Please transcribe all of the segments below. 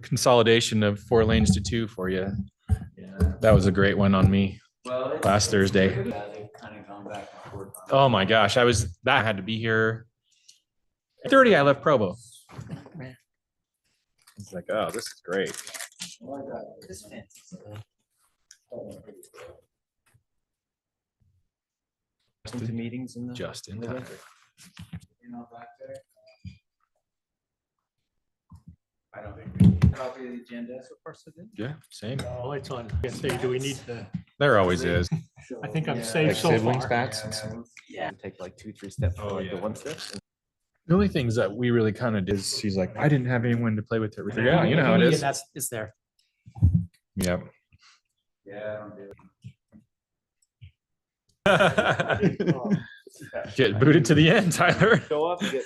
Consolidation of 4 lanes to 2 for you. Yeah, that was a great one on me last Thursday. Oh my gosh, I had to be here. 30, I left Provo. It's like, oh, this is great. Into meetings in the Just in time. I don't think we need a copy of the agenda. So far, so good. Yeah, same. Oh, it's on. Do we need to? There always is. I think I'm safe so far. Yeah. Take like 2-3 steps. Oh, like yeah. the 1 step. The only things that we really kind of did is she's like, I didn't have anyone to play with it. Yeah, you know how it is. That's it's there. Yep. Yeah, I don't do it. Get booted to the end, Tyler. Show up and get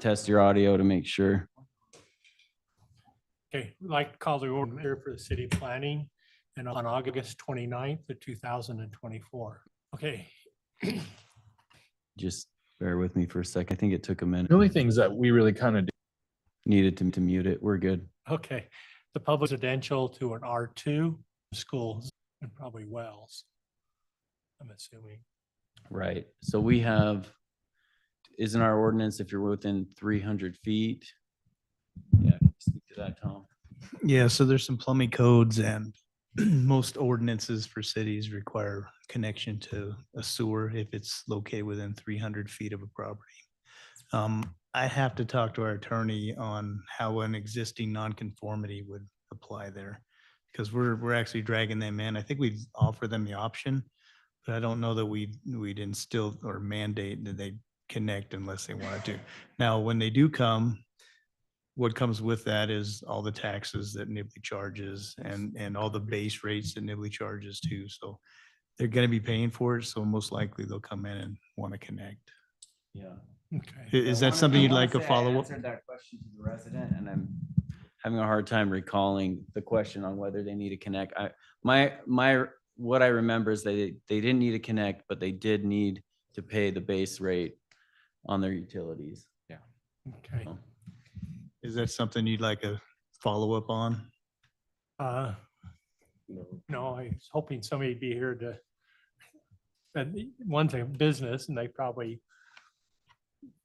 test your audio to make sure. Okay, we'd like to call the order here for the city planning and on August 29th of 2024. Okay. Just bear with me for a second. I think it took a minute. The only things that we really kind of Needed to mute it. We're good. Okay. The public residential to an R2 schools and probably wells, I'm assuming. Right. So we have, isn't our ordinance if you're within 300 feet? Yeah, can you speak to that, Tom? Yeah, so there's some plumbing codes and most ordinances for cities require connection to a sewer if it's located within 300 feet of a property. I have to talk to our attorney on how an existing nonconformity would apply there. Because we're actually dragging them in. I think we'd offer them the option, but I don't know that we'd instill or mandate that they connect unless they wanted to. Now, when they do come, what comes with that is all the taxes that Nibley charges and all the base rates that Nibley charges too. So they're going to be paying for it. So most likely they'll come in and want to connect. Yeah. Okay. Is that something you'd like a follow-up? I answered that question to the resident and I'm having a hard time recalling the question on whether they need to connect. What I remember is they didn't need to connect, but they did need to pay the base rate on their utilities. Yeah. Okay. So, Is that something you'd like a follow-up on? No, I was hoping somebody would be here to, and one's a business and they probably,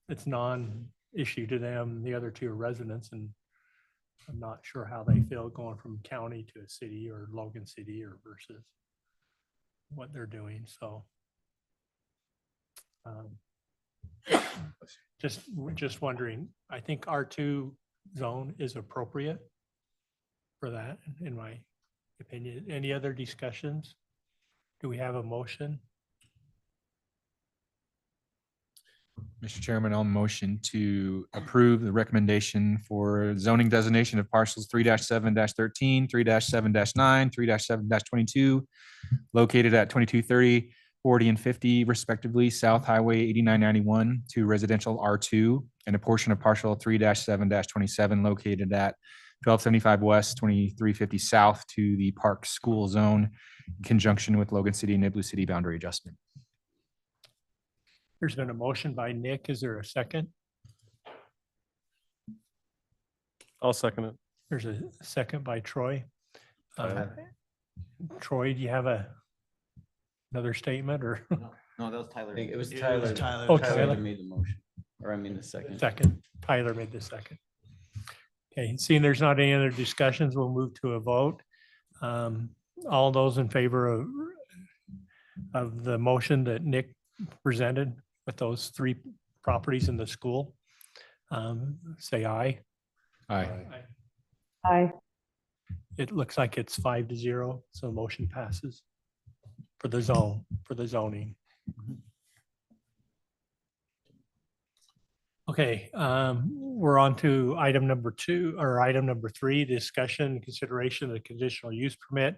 it's non-issue to them. The other two are residents and I'm not sure how they feel going from county to a city or Logan City or versus what they're doing. So just wondering, I think R2 zone is appropriate for that, in my opinion. Any other discussions? Do we have a motion? Mr. Chairman, I'll motion to approve the recommendation for zoning designation of parcels 3-7-13, 3-7-9, 3-7-22, located at 2230, 40 and 50 respectively, South Highway 8991 to residential R2, and a portion of parcel 3-7-27 located at 1275 West, 2350 South to the Park School Zone in conjunction with Logan City and Nibley City boundary adjustment. There's been a motion by Nick. Is there a second? I'll second it. There's a second by Troy. Troy, do you have another statement or? No, that was Tyler. It was Yeah, it was Tyler. Tyler. Oh, Tyler Tyler. made the motion, or I mean the second. Second. Tyler made the second. Okay, seeing there's not any other discussions, we'll move to a vote. All those in favor of the motion that Nick presented with those 3 properties in the school, say aye. Aye. Aye. It looks like it's 5-0, so the motion passes for the zoning. Okay, we're on to item number 2 or item number 3, discussion and consideration of the conditional use permit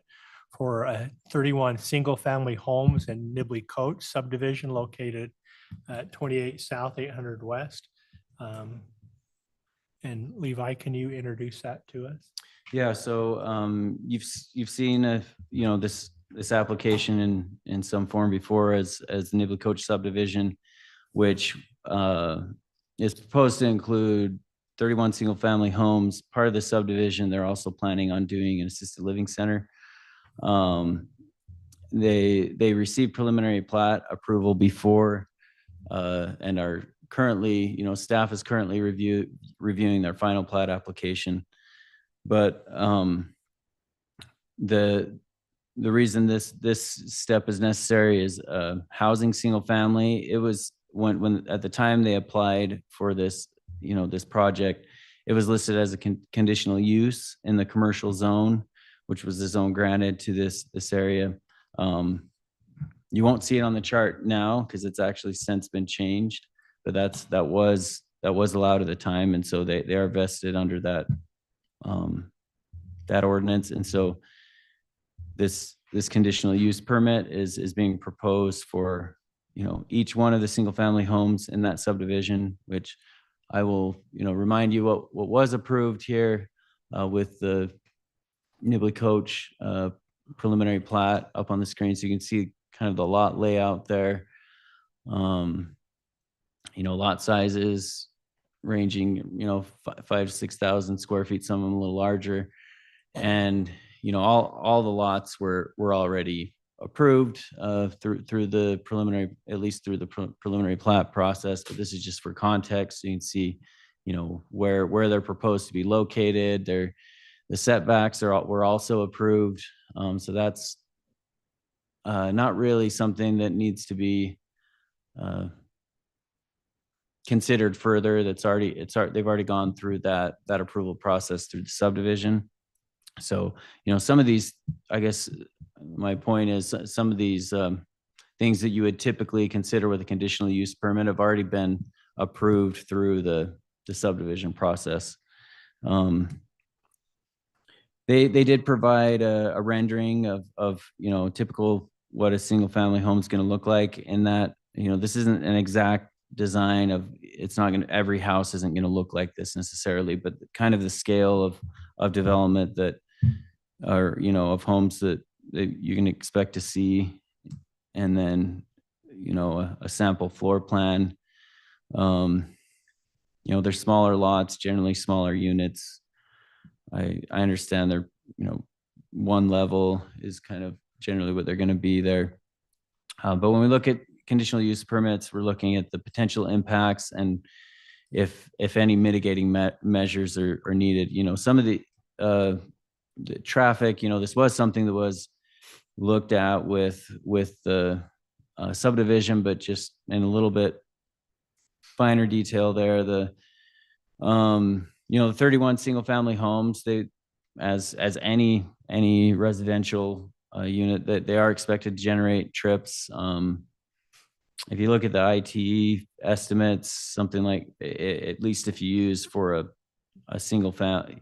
for 31 single-family homes in Nibley Coach subdivision located at 28 South, 800 West. And Levi, can you introduce that to us? Yeah, so you've seen this application in some form before as Nibley Coach subdivision, which is proposed to include 31 single family homes. Part of the subdivision, they're also planning on doing an assisted living center. They received preliminary plat approval before and are currently, staff is currently reviewing their final plat application. But the reason this step is necessary is housing single family. It was when at the time they applied for this, this project, it was listed as a conditional use in the commercial zone, which was the zone granted to this area. You won't see it on the chart now because it's actually since been changed, but that was allowed at the time, and so they are vested under that that ordinance. And so this conditional use permit is being proposed for each one of the single family homes in that subdivision, which I will remind you what was approved here with the Nibley Coach preliminary plat up on the screen, so you can see kind of the lot layout there. Lot sizes ranging 5,000 to 6,000 square feet, some of them a little larger, and all the lots were already approved through the preliminary, at least through the preliminary plat process. But this is just for context, so you can see where they're proposed to be located. The setbacks were also approved, so that's not really something that needs to be considered further. They've already gone through that approval process through the subdivision. So some of these, I guess my point is, some of these things that you would typically consider with a conditional use permit have already been approved through the subdivision process. They did provide a rendering of typical what a single family home is going to look like, in that this isn't an exact design of, it's not going to, every house isn't going to look like this necessarily, but kind of the scale of development that are of homes that you can expect to see, and then a sample floor plan. They're smaller lots, generally smaller units. I understand they're one level is kind of generally what they're going to be there, but when we look at conditional use permits, we're looking at the potential impacts and if any mitigating measures are needed. Some of the traffic, this was something that was looked at with the subdivision, but just in a little bit finer detail there. The 31 single family homes, they as any residential unit, that they are expected to generate trips. If you look at the ITE estimates, something like, at least if you use for a single family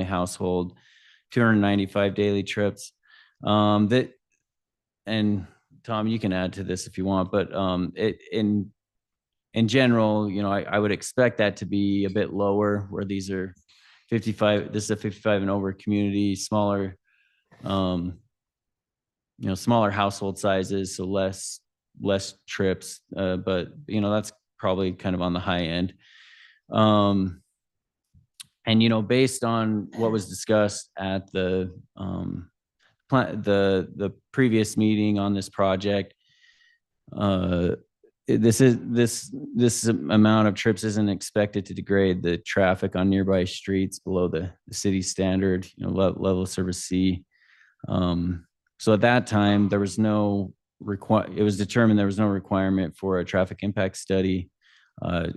household, 295 daily trips. And Tom, you can add to this if you want, but in general, I would expect that to be a bit lower, where these are 55. This is a 55 and over community, smaller, smaller household sizes, so less trips, but that's probably kind of on the high end. And based on what was discussed at the previous meeting on this project, this amount of trips isn't expected to degrade the traffic on nearby streets below the city standard, level of service C. So at that time, there was no it was determined there was no requirement for a traffic impact study,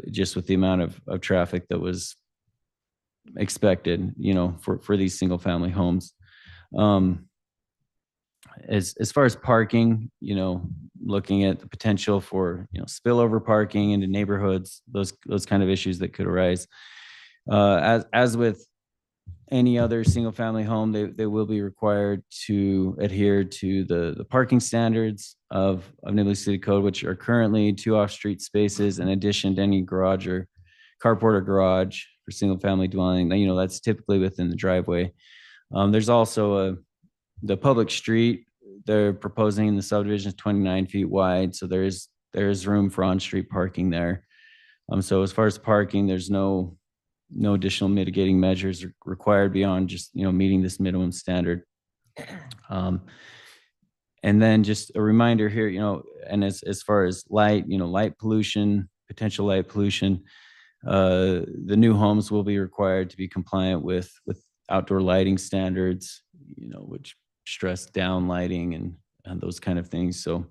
just with the amount of traffic that was expected, for these single family homes. As far as parking, looking at the potential for spillover parking into neighborhoods, those kind of issues that could arise. As with any other single family home, they will be required to adhere to the parking standards of Nibley City Code, which are currently 2 off-street spaces in addition to any garage or carport or garage for single family dwelling. You know, that's typically within the driveway. There's also the public street. They're proposing the subdivision is 29 feet wide. So there is room for on-street parking there. So as far as parking, there's no additional mitigating measures required beyond just, you know, meeting this minimum standard. And then just a reminder here, you know, and as far as light, you know, light pollution, potential light pollution, the new homes will be required to be compliant with outdoor lighting standards, you know, which stress down lighting and those kind of things. So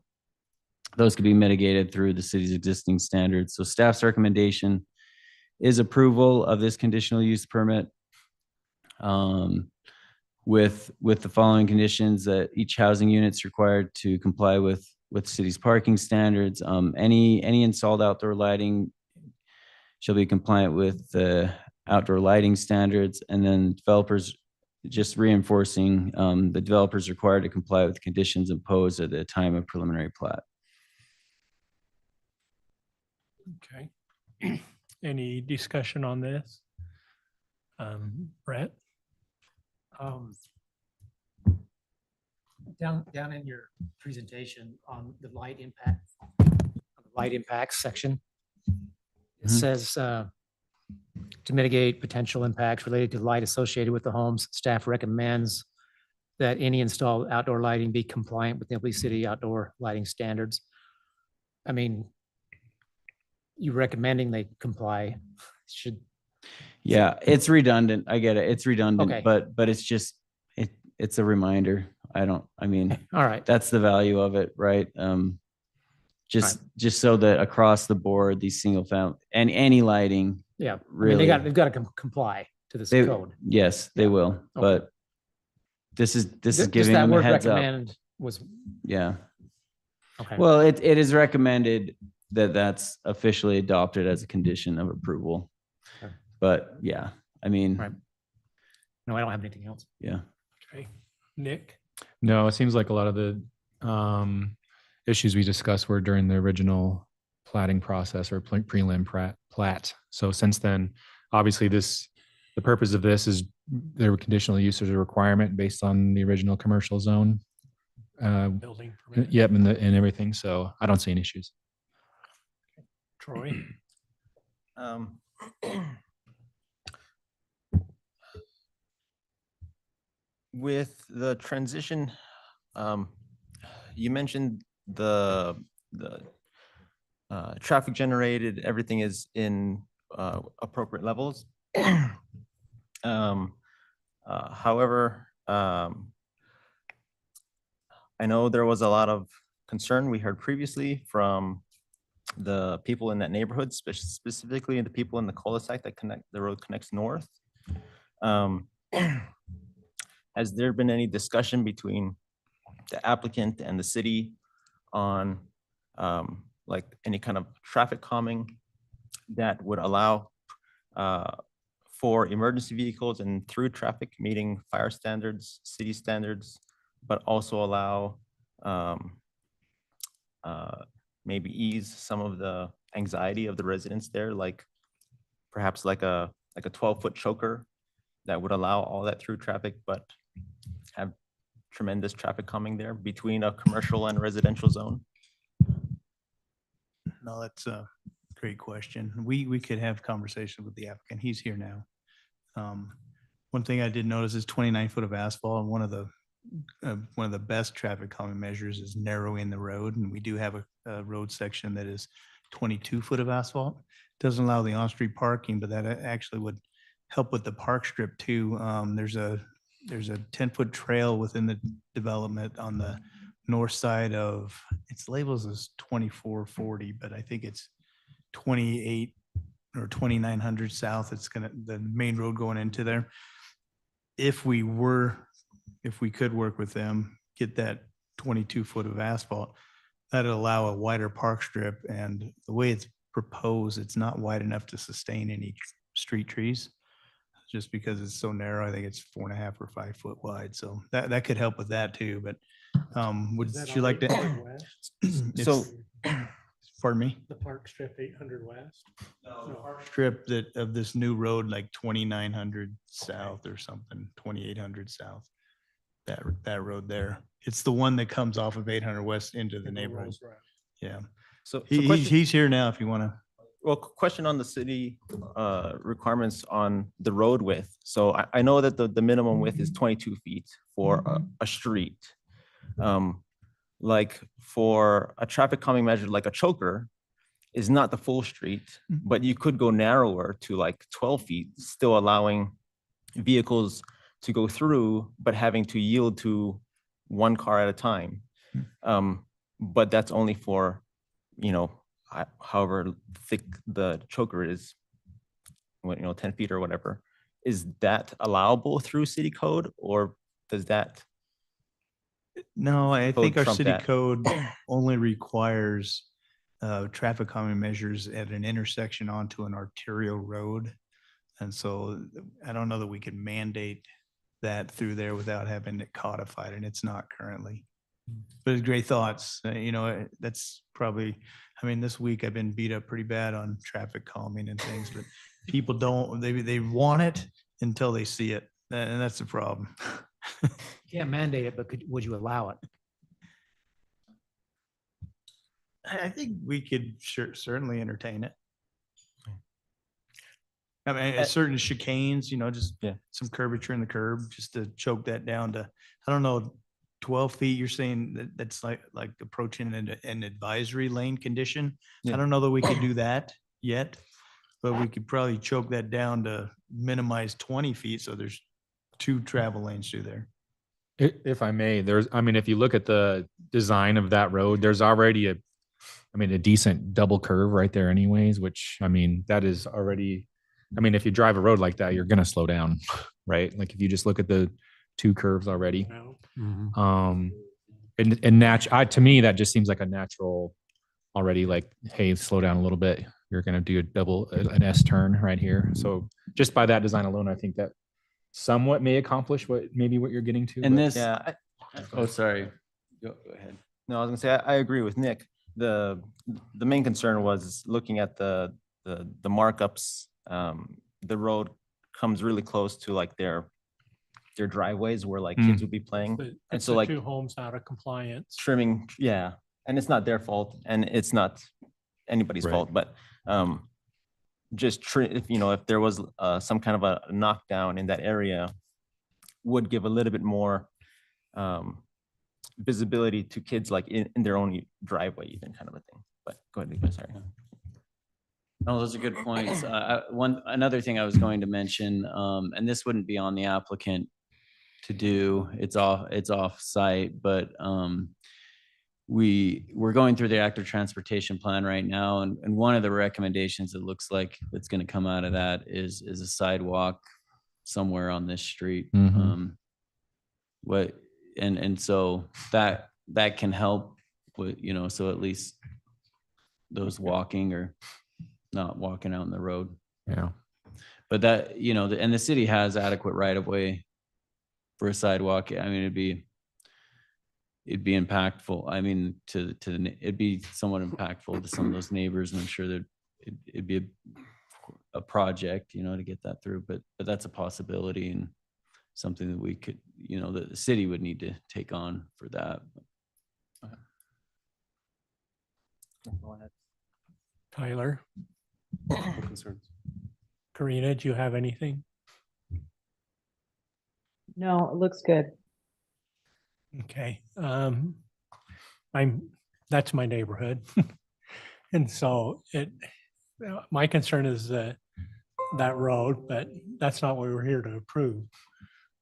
those could be mitigated through the city's existing standards. So staff's recommendation is approval of this conditional use permit with the following conditions: that each housing unit's required to comply with city's parking standards. Any installed outdoor lighting shall be compliant with the outdoor lighting standards, and then developers, just reinforcing, the developers required to comply with conditions imposed at the time of preliminary plat. Okay. Any discussion on this? Brett? Down in your presentation on the light impacts section, it Mhm. says to mitigate potential impacts related to light associated with the homes, staff recommends that any installed outdoor lighting be compliant with Nibley City outdoor lighting standards. I mean, you recommending they comply should. Yeah, it's redundant. I get it. It's redundant, Okay. but it's just, it's a reminder. I mean, All right. that's the value of it, right? Just so that across the board, these single family and any lighting, Yeah. I mean, really, they've got to comply to this they, code. yes, they Yeah. will, Okay. but this is Just giving that them a word heads up. recommend was, Yeah. okay. Well, it is recommended that that's officially adopted as a condition of approval. Okay. But yeah, I mean, Right. No, I don't have anything else. yeah. Okay. Nick? No, it seems like a lot of the issues we discussed were during the original platting process or prelim plat. So since then, obviously the purpose of this is there were conditional use as a requirement based on the original commercial zone. Building permit. Yep, and everything. So I don't see any issues. Troy? With the transition, you mentioned the traffic generated, everything is in appropriate levels. However, I know there was a lot of concern we heard previously from the people in that neighborhood, specifically the people in the cul-de-sac that the road connects north. Has there been any discussion between the applicant and the city on like any kind of traffic calming that would allow for emergency vehicles and through traffic meeting fire standards, city standards, but also allow maybe ease some of the anxiety of the residents there, like perhaps like a 12-foot choker that would allow all that through traffic, but have tremendous traffic calming there between a commercial and residential zone? No, that's a great question. We could have conversation with the applicant. He's here now. One thing I did notice is 29 foot of asphalt, and one of the best traffic calming measures is narrowing the road. And we do have a road section that is 22 foot of asphalt. Doesn't allow the on-street parking, but that actually would help with the park strip too. There's a 10-foot trail within the development on the north side of, it's labeled as 2440, but I think it's 28 or 2900 south. It's the main road going into there. If we could work with them, get that 22 foot of asphalt, that'd allow a wider park strip. And the way it's proposed, it's not wide enough to sustain any street trees. just because it's so narrow. I think it's 4.5 or 5 foot wide. So that could help with that too. But would Is that you on like to? 800 West? So Pardon me? The Park Strip 800 West? Strip that of this new road, like 2,900 south or something, 2,800 south. That road there. It's the one that comes off of 800 West into the neighborhood. Yeah. so He's here now if you want to. well, question on the city requirements on the road width. So I know that the minimum width is 22 feet for a street. Like for a traffic calming measure, like a choker is not the full street, but you could go narrower to like 12 feet, still allowing vehicles to go through, but having to yield to one car at a time. But that's only for, however thick the choker is, 10 feet or whatever. Is that allowable through city code, or does that? No, I Code think our trump city that. code only requires traffic calming measures at an intersection onto an arterial road. And so I don't know that we could mandate that through there without having it codified, and it's not currently. But it's great thoughts. That's probably, this week I've been beat up pretty bad on traffic calming and things, but people don't, they want it until they see it. And that's the problem. Can't mandate it, but would you allow it? I think we could certainly entertain it. Certain chicanes, just Yeah. some curvature in the curb, just to choke that down to, I don't know, 12 feet. You're saying that's like approaching an advisory lane condition. Yeah. I don't know that we could do that yet, but we could probably choke that down to minimize 20 feet. So there's 2 travel lanes through there. If I may, if you look at the design of that road, there's already a decent double curve right there anyways, which, that is already, if you drive a road like that, you're going to slow down, right? Like if you just look at the 2 curves already. To me, that just seems like a natural already, like, hey, slow down a little bit. You're going to do an S turn right here. So just by that design alone, I think that somewhat may accomplish what you're getting to. And but- this, Yeah. oh, sorry. Go ahead. No, I was gonna say, I agree with Nick. The main concern was looking at the markups. The road comes really close to like their driveways where like kids would be playing. And It's so the like 2 homes out of compliance. trimming, yeah, and it's not their fault and it's not anybody's Right. fault, but just if there was some kind of a knockdown in that area would give a little bit more visibility to kids like in their own driveway even, kind of a thing. But go ahead, Nico, sorry. No, those are good points. Another thing I was going to mention, and this wouldn't be on the applicant to do, it's off site, but we're going through the active transportation plan right now. And one of the recommendations it looks like that's going to come out of that is a sidewalk somewhere on this street. Mhm. So that can help with, so at least those walking or not walking out in the road. Yeah. But that, and the city has adequate right of way for a sidewalk. It'd be impactful. It'd be somewhat impactful to some of those neighbors, and I'm sure that it'd be a project, to get that through, but that's a possibility and something that we could, that the city would need to take on for that. Tyler, No concerns. Karina, do you have anything? No, it looks good. Okay, that's my neighborhood. And so my concern is that road, but that's not what we're here to approve.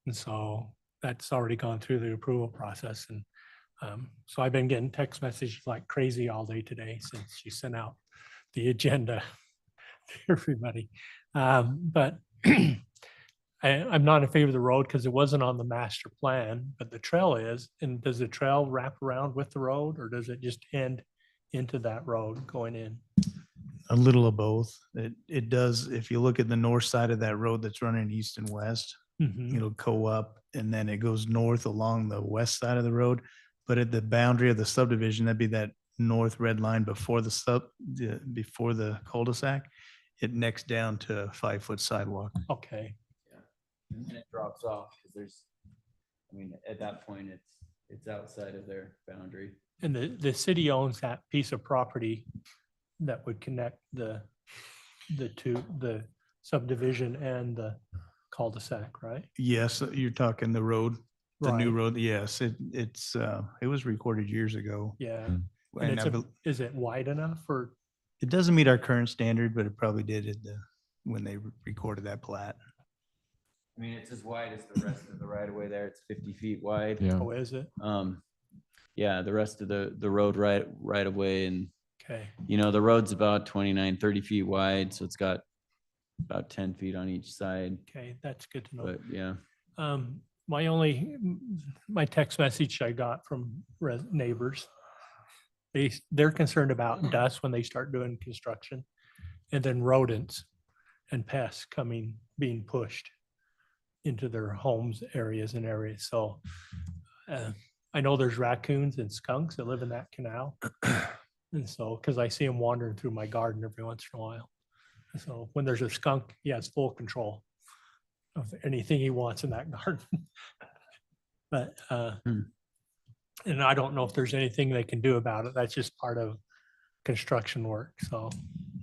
And so that's already gone through the approval process. And so I've been getting text messages like crazy all day today since you sent out the agenda to everybody. But I'm not in favor of the road because it wasn't on the master plan, but the trail is. And does the trail wrap around with the road, or does it just end into that road going in? A little of both. It does, if you look at the north side of that road that's running east and west, Mhm. it'll go up and then it goes north along the west side of the road. But at the boundary of the subdivision, that'd be that north red line before before the cul-de-sac. It necks down to a 5-foot sidewalk. Okay, And it drops off because there's, I mean, at that point, it's outside of their boundary. and the city owns that piece of property that would connect the subdivision and the cul-de-sac, right? Yes, you're talking the road, the new Right. road. Yes, it was recorded years ago. Yeah, Mm. and And it's I bel- is it wide enough for, it doesn't meet our current standard, but it probably did when they recorded that plat. I mean, it's as wide as the rest of the right of way there. It's 50 feet wide. Yeah. oh, is it? Yeah, the rest of the road right of way, and Okay, the road's about 29, 30 feet wide, so it's got about 10 feet on each side, okay, that's good to know. but yeah. My text message I got from neighbors, they're concerned about dust when they start doing construction, and then rodents and pests being pushed into their homes, areas. So I know there's raccoons and skunks that live in that canal. And so, because I see them wandering through my garden every once in a while. So when there's a skunk, he has full control of anything he wants in that garden. But, and I don't know if there's anything they can do about it. That's just part of construction work. So,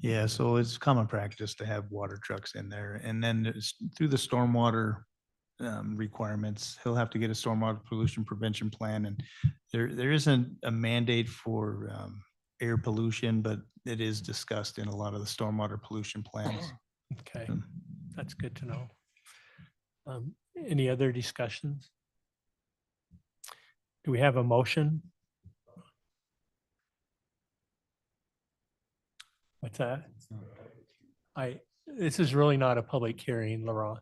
Yeah, so it's common practice to have water trucks in there. And then through the stormwater requirements, he'll have to get a stormwater pollution prevention plan. And there isn't a mandate for air pollution, but it is discussed in a lot of the stormwater pollution plans. okay, that's good to know. Any other discussions? Do we have a motion? What's that? This is really not a public hearing, Laurent.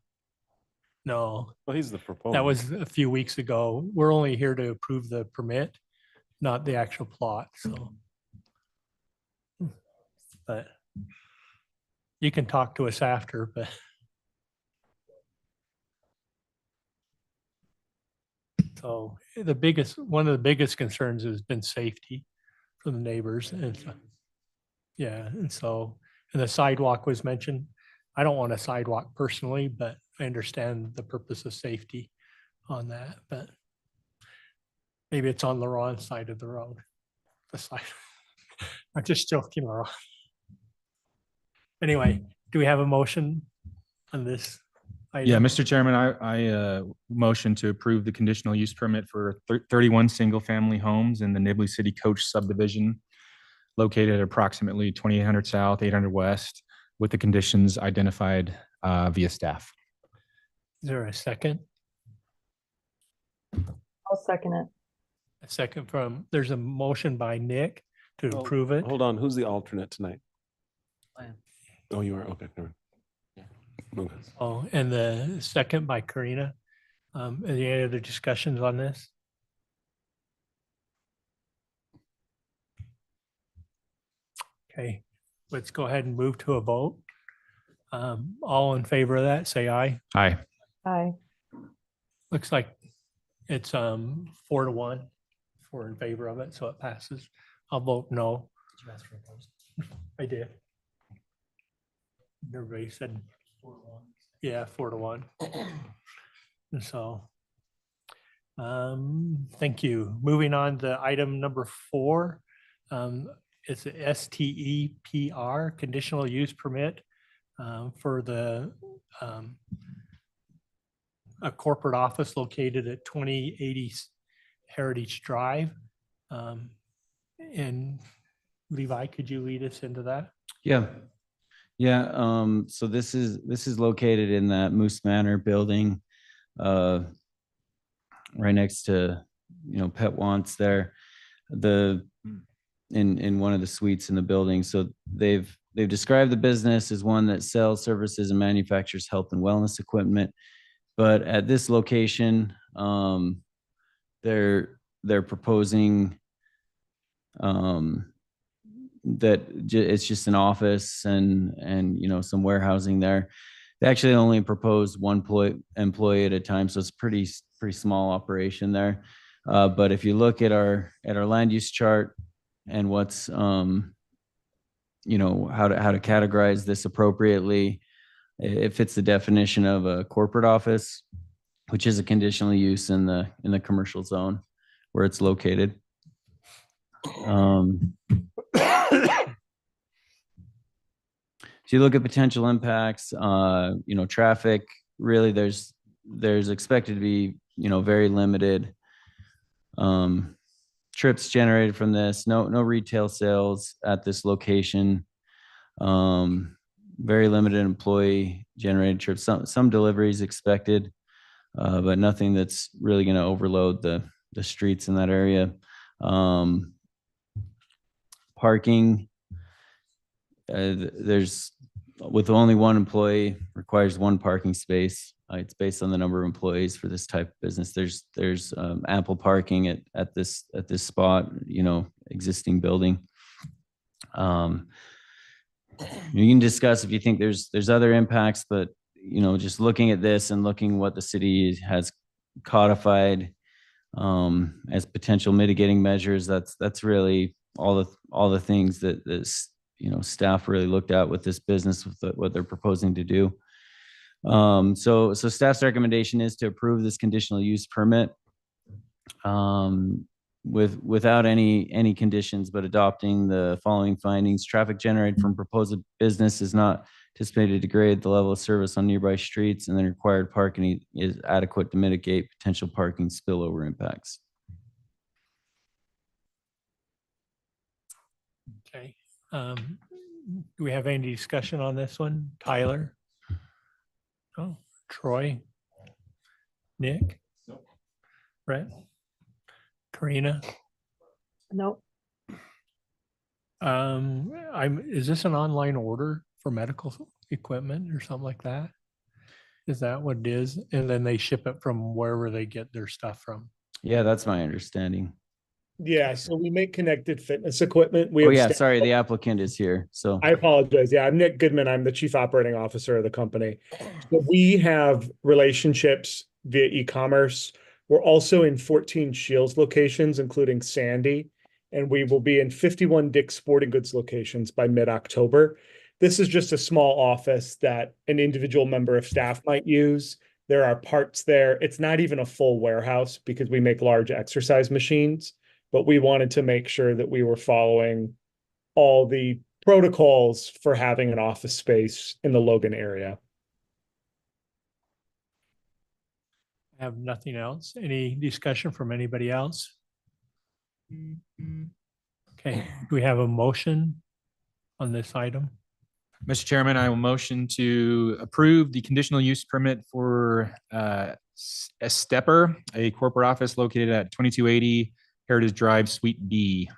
No, Well, he's the proponent. that was a few weeks ago. We're only here to approve the permit, not the actual plot, so. But you can talk to us after, but. So one of the biggest concerns has been safety for the neighbors and yeah, and the sidewalk was mentioned. I don't want a sidewalk personally, but I understand the purpose of safety on that, but maybe it's on the wrong side of the road. The side. I'm just joking, Laurent. Anyway, do we have a motion on this? Yeah, item? Mr. Chairman, I motion to approve the conditional use permit for 31 single-family homes in the Nibley City Coach subdivision located at approximately 2800 South, 800 West, with the conditions identified via staff. Is there a second? I'll second it. A second there's a motion by Nick to Well, approve it. Hold on, who's the alternate tonight? I am. Oh, you are, okay, never mind. Okay. Oh, and the second by Karina. Any other discussions on this? Okay, let's go ahead and move to a vote. All in favor of that, say aye. Aye. Aye. Looks like it's 4-1. We're in favor of it, so it passes. I'll vote no. I did. Everybody said 4-1. Yeah, 4-1. And so, thank you. Moving on to item number 4. It's a STEPR, conditional use permit for a corporate office located at 2080 Heritage Drive. And Levi, could you lead us into that? Yeah. So this is located in that Moose Manor building, right next to, Pet Wants there. In one of the suites in the building. So they've described the business as one that sells services and manufactures health and wellness equipment. But at this location, they're proposing it's just an office and, you know, some warehousing there. They actually only propose one employee at a time, so it's pretty small operation there. But if you look at our land use chart and what's, you know, how to categorize this appropriately, it fits the definition of a corporate office, which is a conditional use in the commercial zone where it's located. If you look at potential impacts, you know, traffic, really there's expected to be, you know, very limited trips generated from this. No retail sales at this location. Very limited employee generated trips. Some deliveries expected, but nothing that's really going to overload the streets in that area. Parking, there's with only one employee requires one parking space. It's based on the number of employees for this type of business. There's ample parking at this spot, you know, existing building. You can discuss if you think there's other impacts, but you know, just looking at this and looking what the city has codified as potential mitigating measures, that's really all the things that this, you know, staff really looked at with this business, with what they're proposing to do. So staff's recommendation is to approve this conditional use permit without any conditions, but adopting the following findings. Traffic generated from proposed business is not anticipated to degrade the level of service on nearby streets, and then required parking is adequate to mitigate potential parking spillover impacts. Okay. Do we have any discussion on this one? Tyler? Oh, Troy? Nick? Brett? Karina? Nope. Is this an online order for medical equipment or something like that? Is that what it is? And then they ship it from wherever they get their stuff from? Yeah, that's my understanding. Yeah, so we make connected fitness equipment. We Oh have yeah, staff- sorry, the applicant is here, so. I apologize. Yeah, I'm Nick Goodman. I'm the chief operating officer of the company. So we have relationships via e-commerce. We're also in 14 Shields locations, including Sandy, and we will be in 51 Dick's Sporting Goods locations by mid-October. This is just a small office that an individual member of staff might use. There are parts there. It's not even a full warehouse because we make large exercise machines, but we wanted to make sure that we were following all the protocols for having an office space in the Logan area. I have nothing else. Any discussion from anybody else? Okay, do we have a motion on this item? Mr. Chairman, I will motion to approve the conditional use permit for a Stepper, a corporate office located at 2280 Heritage Drive, Suite B.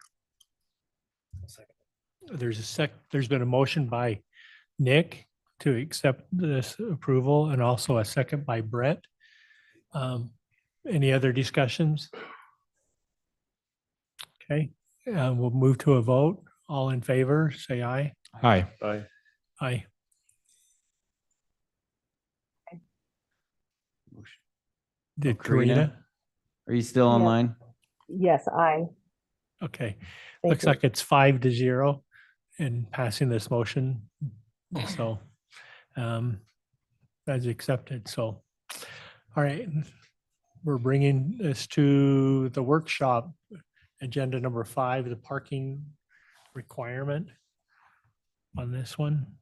There's been a motion by Nick to accept this approval and also a second by Brett. Any other discussions? Okay, we'll move to a vote. All in favor, say aye. Aye. Aye. Did Karina? Karina? Are you still Yeah. online? Yes, Okay, thank looks you. like it's 5-0 in passing this motion. So that's accepted. So, all right, we're bringing this to the workshop, agenda number 5, the parking requirement on this one.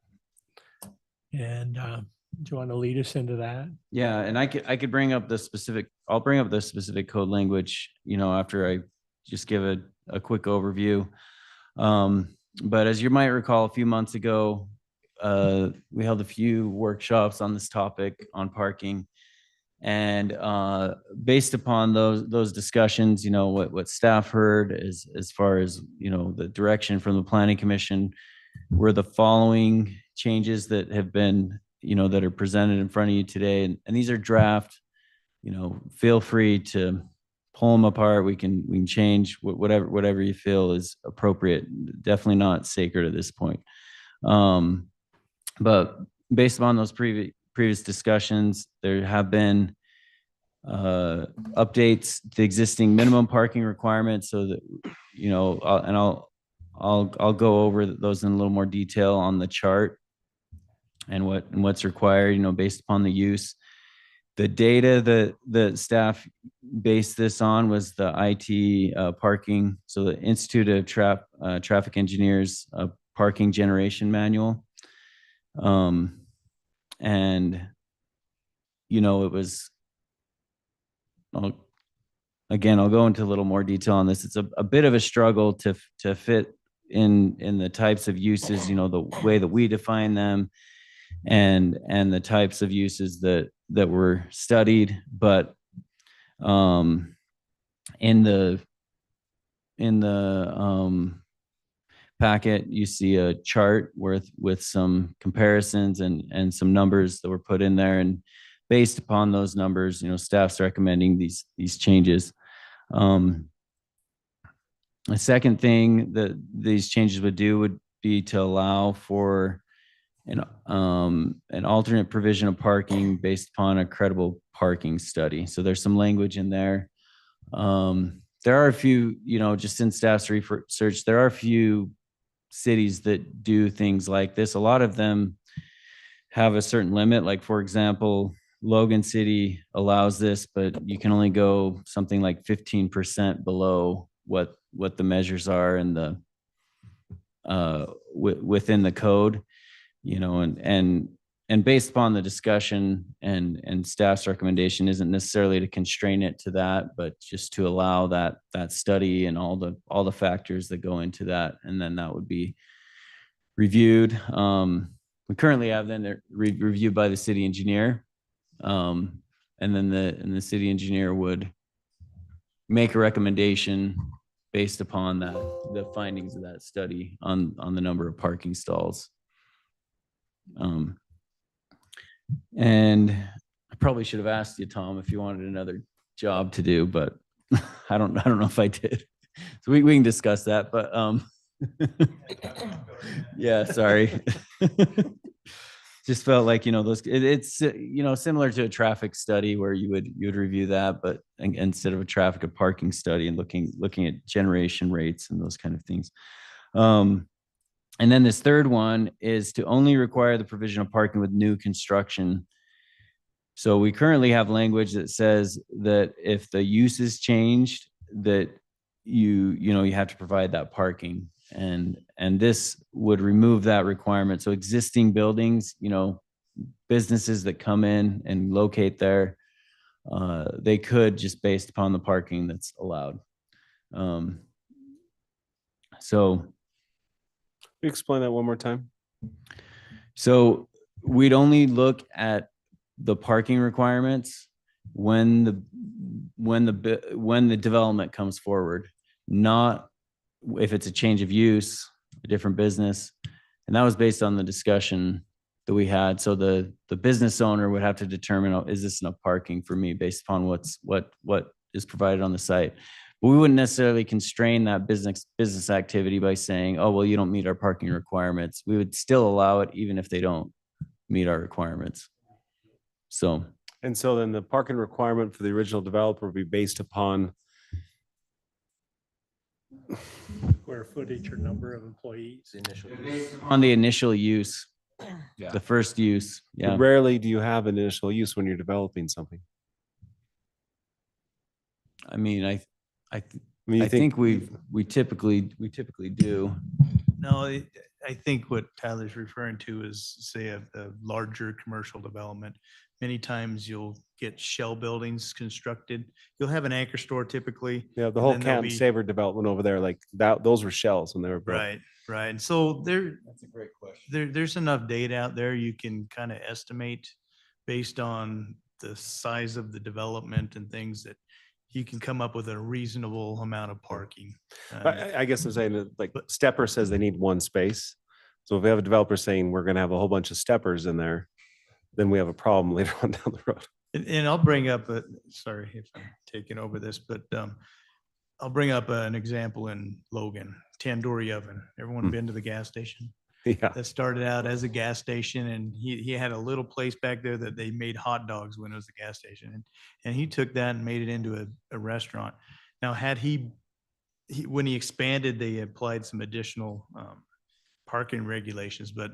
And do you want to lead us into that? Yeah, and I could bring up I'll bring up the specific code language, you know, after I just give a quick overview. But as you might recall, a few months ago, we held a few workshops on this topic on parking. And based upon those discussions, you know, what staff heard as far as, you know, the direction from the Planning Commission were the following changes that have been, you know, that are presented in front of you today. And these are draft, you know, feel free to pull them apart. We can change whatever you feel is appropriate. Definitely not sacred at this point. But based upon those previous discussions, there have been updates to existing minimum parking requirements so that, you know, I'll go over those in a little more detail on the chart and what's required, you know, based upon the use. The data that the staff based this on was the IT parking. So the Institute of Traffic Engineers parking generation manual. And, you know, it was, again, I'll go into a little more detail on this. It's a bit of a struggle to fit in the types of uses, you know, the way that we define them and the types of uses that were studied. But in the packet, you see a chart with some comparisons and some numbers that were put in there, and based upon those numbers, you know, staff's recommending these changes. A second thing that these changes would do would be to allow for an alternate provision of parking based upon a credible parking study. So there's some language in there. There are a few, you know, just in staff's research, there are a few cities that do things like this. A lot of them have a certain limit. Like, for example, Logan City allows this, but you can only go something like 15% below what the measures are in the within the code, you know, and based upon the discussion and staff's recommendation isn't necessarily to constrain it to that, but just to allow that study and all the factors that go into that, and then that would be reviewed. We currently have then reviewed by the city engineer, and then the city engineer would make a recommendation based upon the findings of that study on the number of parking stalls. And I probably should have asked you, Tom, if you wanted another job to do, but I don't know if I did. So we can discuss that, but yeah, sorry. Just felt like, you know, it's you know, similar to a traffic study where you would review that, but instead of a traffic, a parking study, and looking at generation rates and those kind of things. And then this third one is to only require the provision of parking with new construction. So we currently have language that says that if the use is changed, that you have to provide that parking, and this would remove that requirement. So existing buildings, you know, businesses that come in and locate there, they could, just based upon the parking that's allowed. So Explain that one more time. So we'd only look at the parking requirements when the development comes forward, not if it's a change of use, a different business. And that was based on the discussion that we had. So the business owner would have to determine, oh, is this enough parking for me based upon what is provided on the site. But we wouldn't necessarily constrain that business activity by saying, oh, well, you don't meet our parking requirements. We would still allow it even if they don't meet our requirements. So. And so then the parking requirement for the original developer would be based upon Square footage or number of employees. On the initial use, Yeah. the first use. Yeah. Rarely do you have initial use when you're developing something. I mean, I mean, you think we typically do. No, I think what Tyler's referring to is, say, a larger commercial development. Many times you'll get shell buildings constructed. You'll have an anchor store typically. Yeah, the whole then there'll Canton be- Saver development over there, like that, those were shells when they were built. Right. And so That's a great question. there's enough data out there you can kind of estimate based on the size of the development and things that you can come up with a reasonable amount of parking. I guess I'm saying that, like, Stepper says they need one space. So if we have a developer saying we're gonna have a whole bunch of steppers in there, then we have a problem later on down the road. And I'll bring up, sorry if I'm taking over this, but I'll bring up an example in Logan, tandoori oven. Everyone Hmm. been to the gas station? Yeah. That started out as a gas station, and he had a little place back there that they made hot dogs when it was a gas station. And he took that and made it into a restaurant. Now, had when he expanded, they applied some additional parking regulations, but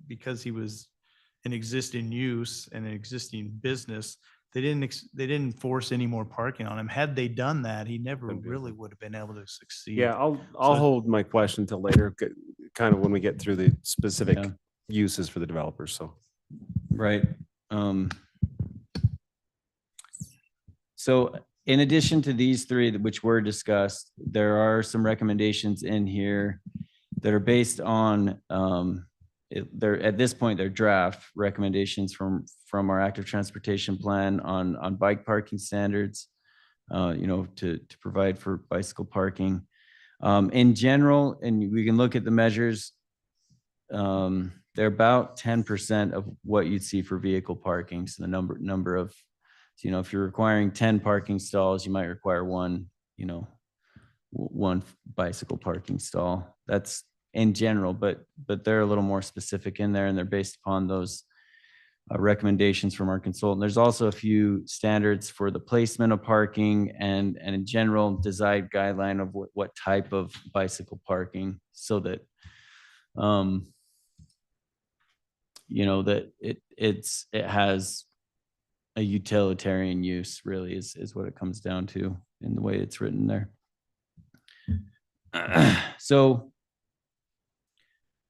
because he was an existing use and an existing business, they didn't force any more parking on him. Had they done that, he never Wouldn't be able really to. would have been able to succeed. Yeah, I'll So- hold my question till later, kind of when we get through the specific Yeah. uses for the developers. So Right. So in addition to these three, which were discussed, there are some recommendations in here that are based on, they're at this point, they're draft recommendations from our active transportation plan on bike parking standards, to provide for bicycle parking. In general, and we can look at the measures, they're about 10% of what you'd see for vehicle parking. So the number of, if you're requiring 10 parking stalls, you might require one bicycle parking stall. That's in general, but they're a little more specific in there, and they're based upon those recommendations from our consultant. There's also a few standards for the placement of parking and in general design guideline of what type of bicycle parking, so that that it has a utilitarian use, really is what it comes down to in the way it's written there. So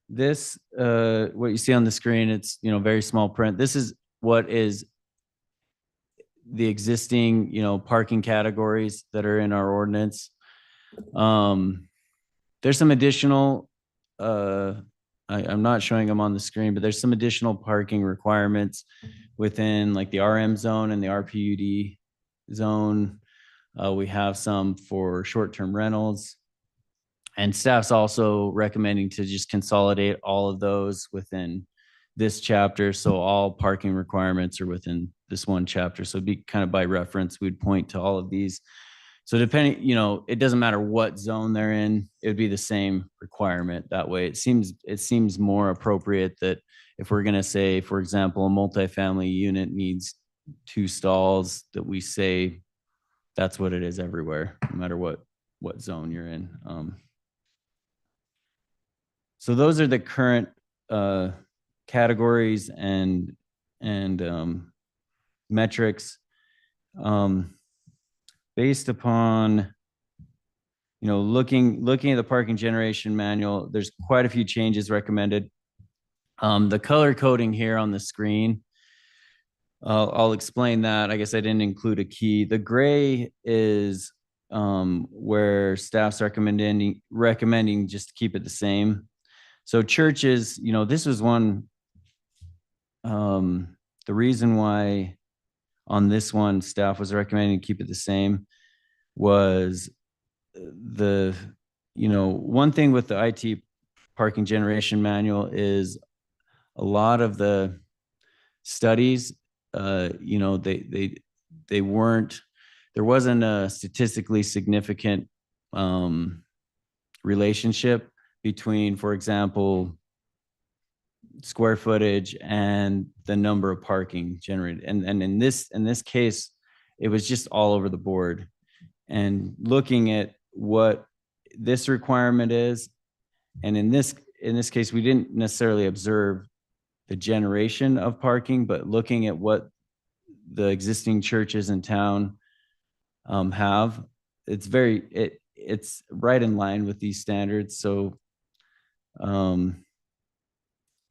this, what you see on the screen, it's, very small print. This is what is the existing, parking categories that are in our ordinance. There's some additional, I'm not showing them on the screen, but there's some additional parking requirements within like the RM zone and the RPUD zone. We have some for short-term rentals. And staff's also recommending to just consolidate all of those within this chapter. So all parking requirements are within this one chapter. So it'd be kind of by reference, we'd point to all of these. So depending, it doesn't matter what zone they're in, it would be the same requirement that way. It seems more appropriate that if we're going to say, for example, a multifamily unit needs 2 stalls, that we say that's what it is everywhere, no matter what zone you're in. So those are the current categories and metrics. Based upon, looking at the parking generation manual, there's quite a few changes recommended. The color coding here on the screen, I'll explain that. I guess I didn't include a key. The gray is where staff's recommending just to keep it the same. So churches, this was one, the reason why on this one staff was recommending to keep it the same was one thing with the IT parking generation manual is a lot of the studies, they weren't, there wasn't a statistically significant relationship between, for example, square footage and the number of parking generated. And in this case, it was just all over the board. And looking at what this requirement is, and in this case, we didn't necessarily observe the generation of parking, but looking at what the existing churches in town have, it's right in line with these standards. So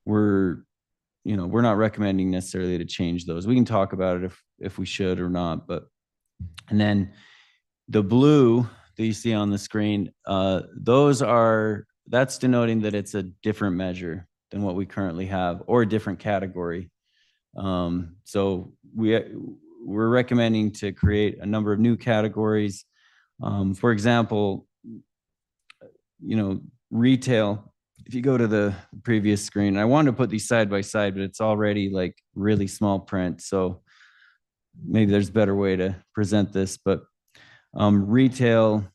we're not recommending necessarily to change those. We can talk about it if we should or not, and then the blue that you see on the screen, that's denoting that it's a different measure than what we currently have, or a different category. So we're recommending to create a number of new categories. For example, retail. If you go to the previous screen, I wanted to put these side by side, but it's already like really small print. So maybe there's a better way to present this, but retail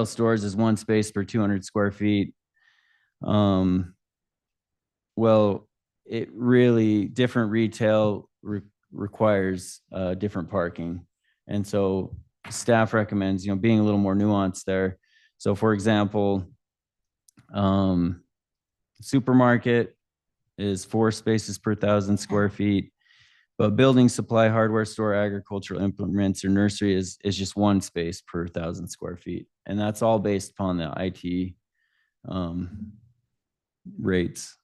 stores is one space per 200 square feet. Well, it really, different retail requires different parking. And so staff recommends, being a little more nuanced there. So for example, supermarket is 4 spaces per 1,000 square feet. But building supply, hardware store, agricultural implements, or nursery is just 1 space per 1,000 square feet. And that's all based upon the IT rates.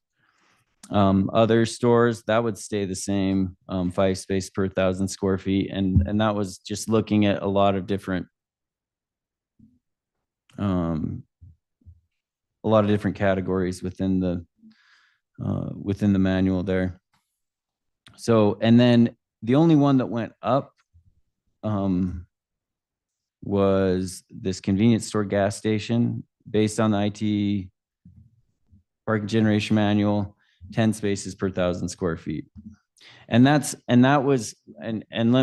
Other stores, that would stay the same, 5 space per 1,000 square feet. And that was just looking at a lot of different categories within the manual there. So, and then the only one that went up was this convenience store gas station based on the IT parking generation manual, 10 spaces per 1,000 square feet. And let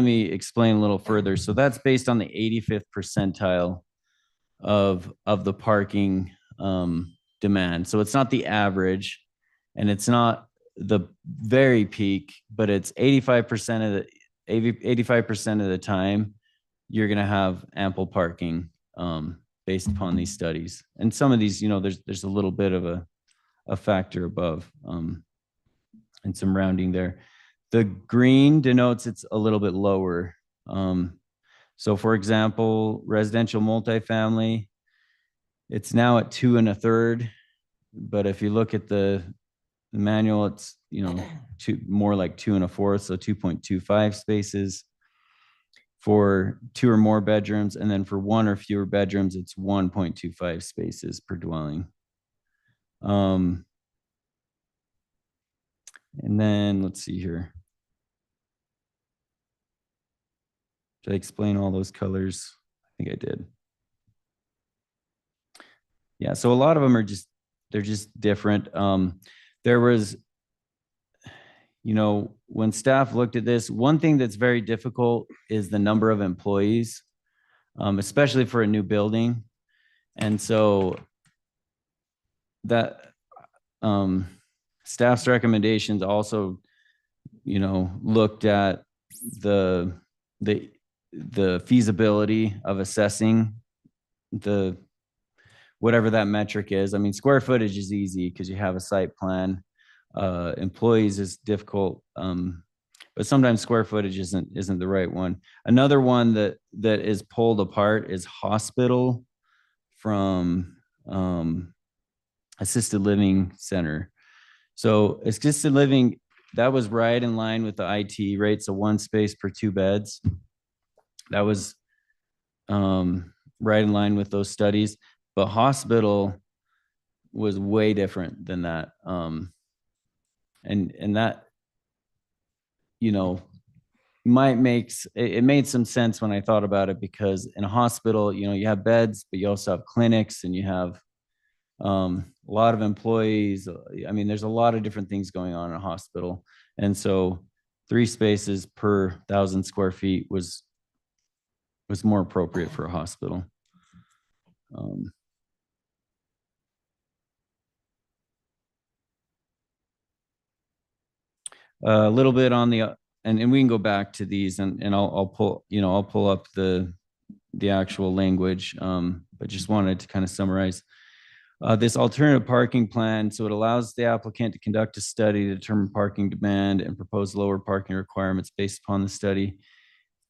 me explain a little further. So that's based on the 85th percentile of the parking demand. So it's not the average and it's not the very peak, but it's 85% of the time you're going to have ample parking based upon these studies. And some of these, there's a little bit of a factor above and some rounding there. The green denotes it's a little bit lower. So for example, residential multifamily, it's now at 2 1/3, but if you look at the manual, it's more like 2 1/4, so 2.25 spaces for 2 or more bedrooms, and then for 1 or fewer bedrooms, it's 1.25 spaces per dwelling. And then let's see here. Did I explain all those colors? I think I did. Yeah, so a lot of them are they're just different. There was, when staff looked at this, one thing that's very difficult is the number of employees, especially for a new building. And so that staff's recommendations also, looked at the feasibility of assessing whatever that metric is. I mean, square footage is easy because you have a site plan. Employees is difficult, but sometimes square footage isn't the right one. Another one that is pulled apart is hospital from assisted living center. So assisted living, that was right in line with the IT rate. So 1 space per 2 beds. That was right in line with those studies. But hospital was way different than that. And that, it made some sense when I thought about it, because in a hospital, you have beds, but you also have clinics and you have a lot of employees. I mean, there's a lot of different things going on in a hospital. And so 3 spaces per 1,000 square feet was more appropriate for a hospital. A little bit on the, and we can go back to these and I'll pull up the actual language, but just wanted to kind of summarize this alternative parking plan. So it allows the applicant to conduct a study to determine parking demand and propose lower parking requirements based upon the study.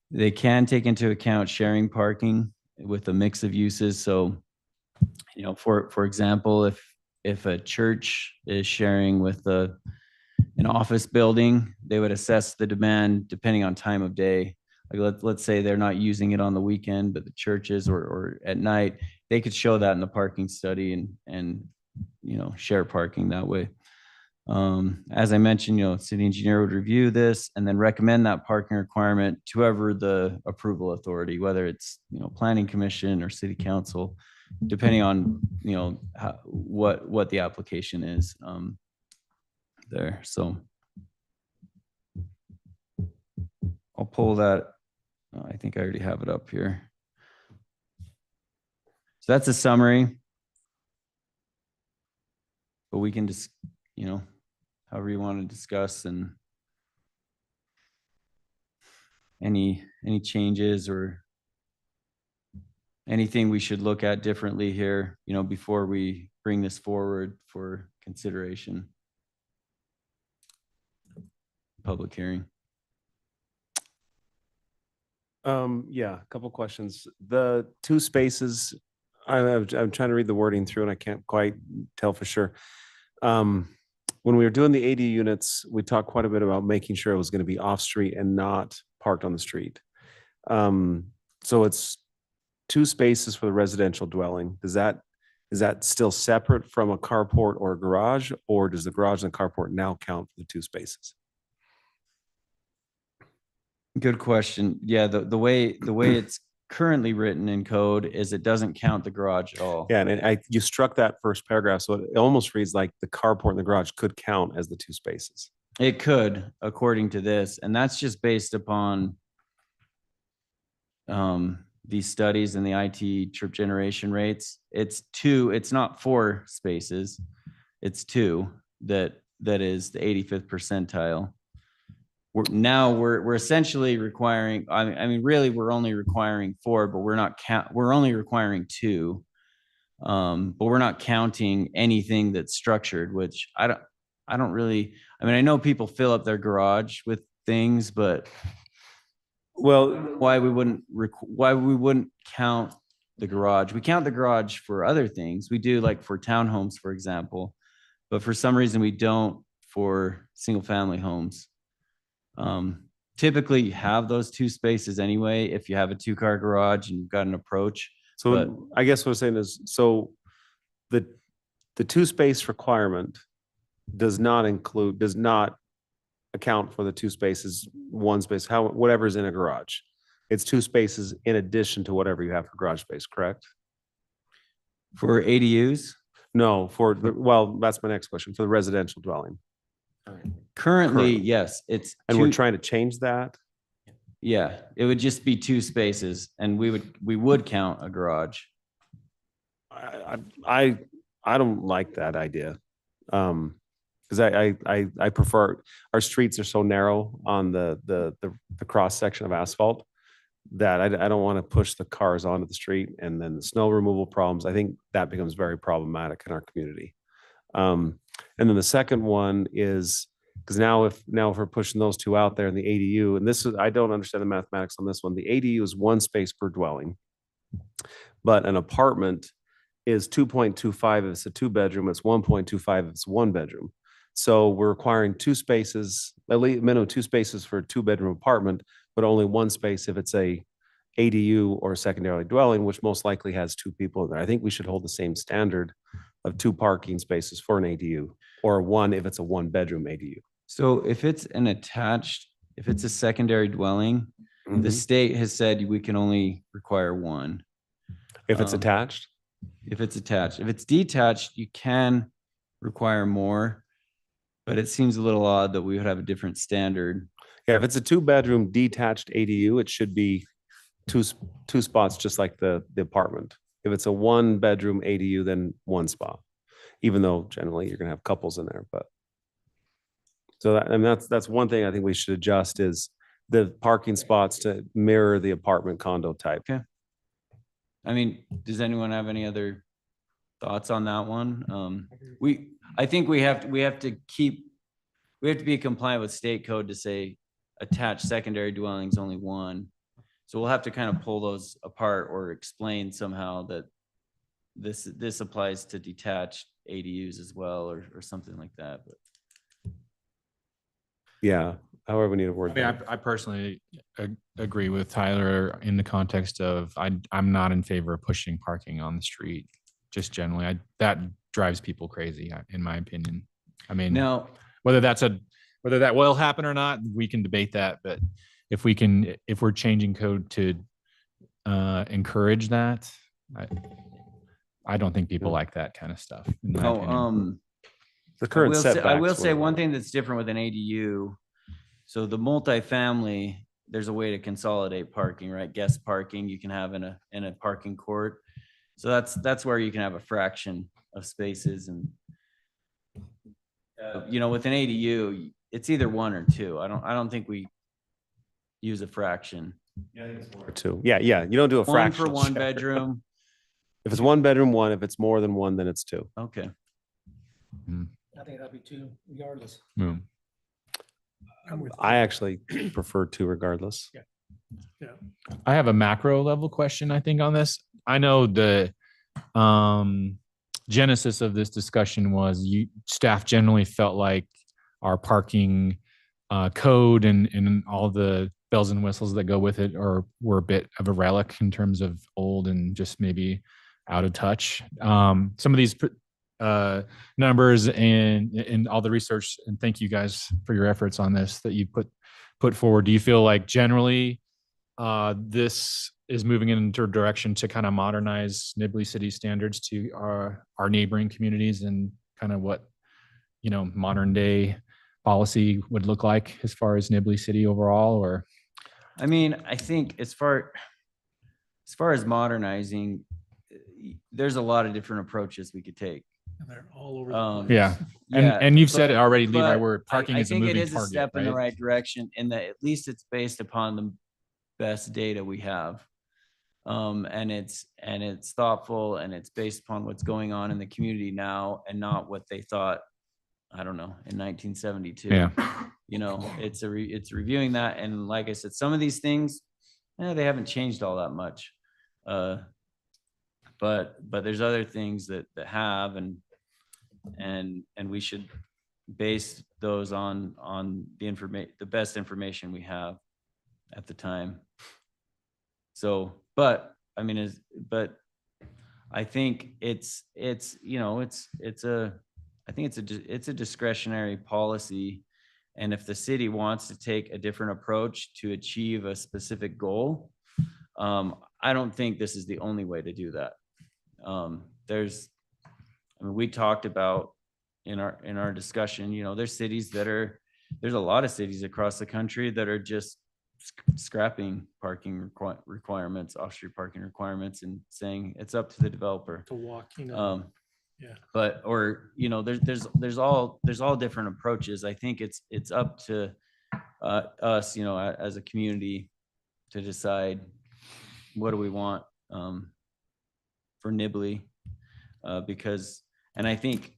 They can take into account sharing parking with a mix of uses. So, for example, if a church is sharing with an office building, they would assess the demand depending on time of day. Like let's say they're not using it on the weekend, but the churches or at night, they could show that in the parking study and share parking that way. As I mentioned, city engineer would review this and then recommend that parking requirement to whoever the approval authority, whether it's planning commission or city council, depending on what the application is there. So pull that. Oh, I think I already have it up here. So that's a summary. But we can just, however you want to discuss and any changes or anything we should look at differently here, before we bring this forward for consideration. Public hearing. Yeah, a couple questions. The two spaces, I'm trying to read the wording through and I can't quite tell for sure. When we were doing the AD units, we talked quite a bit about making sure it was going to be off street and not parked on the street. So it's 2 spaces for the residential dwelling. Is that still separate from a carport or a garage, or does the garage and the carport now count for the 2 spaces? Good question. Yeah, the way it's currently written in code is it doesn't count the garage at all. Yeah, and you struck that first paragraph, so it almost reads like the carport and the garage could count as the 2 spaces. It could, according to this, and that's just based upon these studies and the IT trip generation rates. It's 2, it's not 4 spaces. It's 2 that is the 85th percentile. We're essentially requiring, I mean, really, we're only requiring 4, but we're only requiring 2. But we're not counting anything that's structured, which I don't really, I mean, I know people fill up their garage with things, but why we wouldn't count the garage? We count the garage for other things. We do, like for townhomes, for example, but for some reason we don't for single family homes. Typically you have those 2 spaces anyway, if you have a 2-car garage and you've got an approach. So But- I guess what I'm saying is, so the 2 space requirement does not account for the 2 spaces, 1 space, whatever's in a garage. It's 2 spaces in addition to whatever you have for garage space, correct? For ADUs, No, that's my next question, for the residential dwelling. currently, Currently. yes, it's And we're 2. trying to change that? Yeah, it would just be 2 spaces and we would count a garage. I don't like that idea. Because I prefer, our streets are so narrow on the cross section of asphalt that I don't want to push the cars onto the street, and then the snow removal problems. I think that becomes very problematic in our community. And then the second one is, because now if we're pushing those 2 out there in the ADU, and this is, I don't understand the mathematics on this one. The ADU is 1 space per dwelling, but an apartment is 2.25 if it's a 2-bedroom. It's 1.25 if it's 1-bedroom. So we're requiring 2 spaces, at least minimum 2 spaces for a 2-bedroom apartment, but only 1 space if it's a ADU or a secondary dwelling, which most likely has 2 people in there. I think we should hold the same standard of 2 parking spaces for an ADU, or 1 if it's a 1-bedroom ADU. So if it's a secondary dwelling, the state has said we can only require 1. If it's attached? If it's attached. If it's detached, you can require more, but it seems a little odd that we would have a different standard. Yeah, if it's a 2-bedroom detached ADU, it should be two spots, just like the apartment. If it's a 1-bedroom ADU, then 1 spot, even though generally you're gonna have couples in there, but. So that's one thing I think we should adjust, is the parking spots to mirror the apartment condo type. Okay. I mean, does anyone have any other thoughts on that one? I think we have to be compliant with state code to say attached secondary dwellings only 1. So we'll have to kind of pull those apart or explain somehow that this applies to detached ADUs as well, or something like that. But Yeah, however we need a word. I mean, I personally agree with Tyler in the context of I'm not in favor of pushing parking on the street. Just generally, that drives people crazy, in my opinion. I mean, now, whether that will happen or not, we can debate that. But if we're changing code to encourage that, I don't think people like that kind of stuff. In my opinion. The current setbacks. I will say one thing that's different with an ADU. So the multifamily, there's a way to consolidate parking, right? Guest parking you can have in a parking court. So that's where you can have a fraction of spaces. And you know, with an ADU, it's either one or two. I don't think we use a fraction. Or two. Yeah, yeah. You don't do a One for fractional one share. bedroom. If it's one bedroom, one. If it's more than one, then it's two. Okay. I think that'd be two regardless. Hmm. I'm with I you. actually prefer two regardless. I have a macro level question, I think, on this. I know the genesis of this discussion was staff generally felt like our parking code and all the bells and whistles that go with it were a bit of a relic in terms of old and just maybe out of touch. Some of these numbers and all the research, and thank you guys for your efforts on this that you put forward. Do you feel like generally this is moving into a direction to kind of modernize Nibley City standards to our neighboring communities and kind of what, you know, modern day policy would look like as far as Nibley City overall? Or I mean, I think as far as modernizing, there's a lot of different approaches we could take. And they're all over the Um, place. yeah, Yeah, and you've said but- it already, Levi, but where parking I is a think moving it is target, a step in the right? right direction, in that at least it's based upon the best data we have. And it's thoughtful, and it's based upon what's going on in the community now, and not what they thought, I don't know, in 1972. Yeah. You know, it's reviewing that. And like I said, some of these things, they haven't changed all that much. But there's other things that have, and we should base those on the best information we have at the time. So, but I mean, I think it's a discretionary policy. And if the city wants to take a different approach to achieve a specific goal, I don't think this is the only way to do that. We talked about in our discussion, you know, there's a lot of cities across the country that are just scrapping parking requirements, off-street parking requirements, and saying it's up to the developer. To walk, you know. But, or, you know, there's all different approaches. I think it's up to us, you know, as a community to decide what do we want for Nibley, because, and I think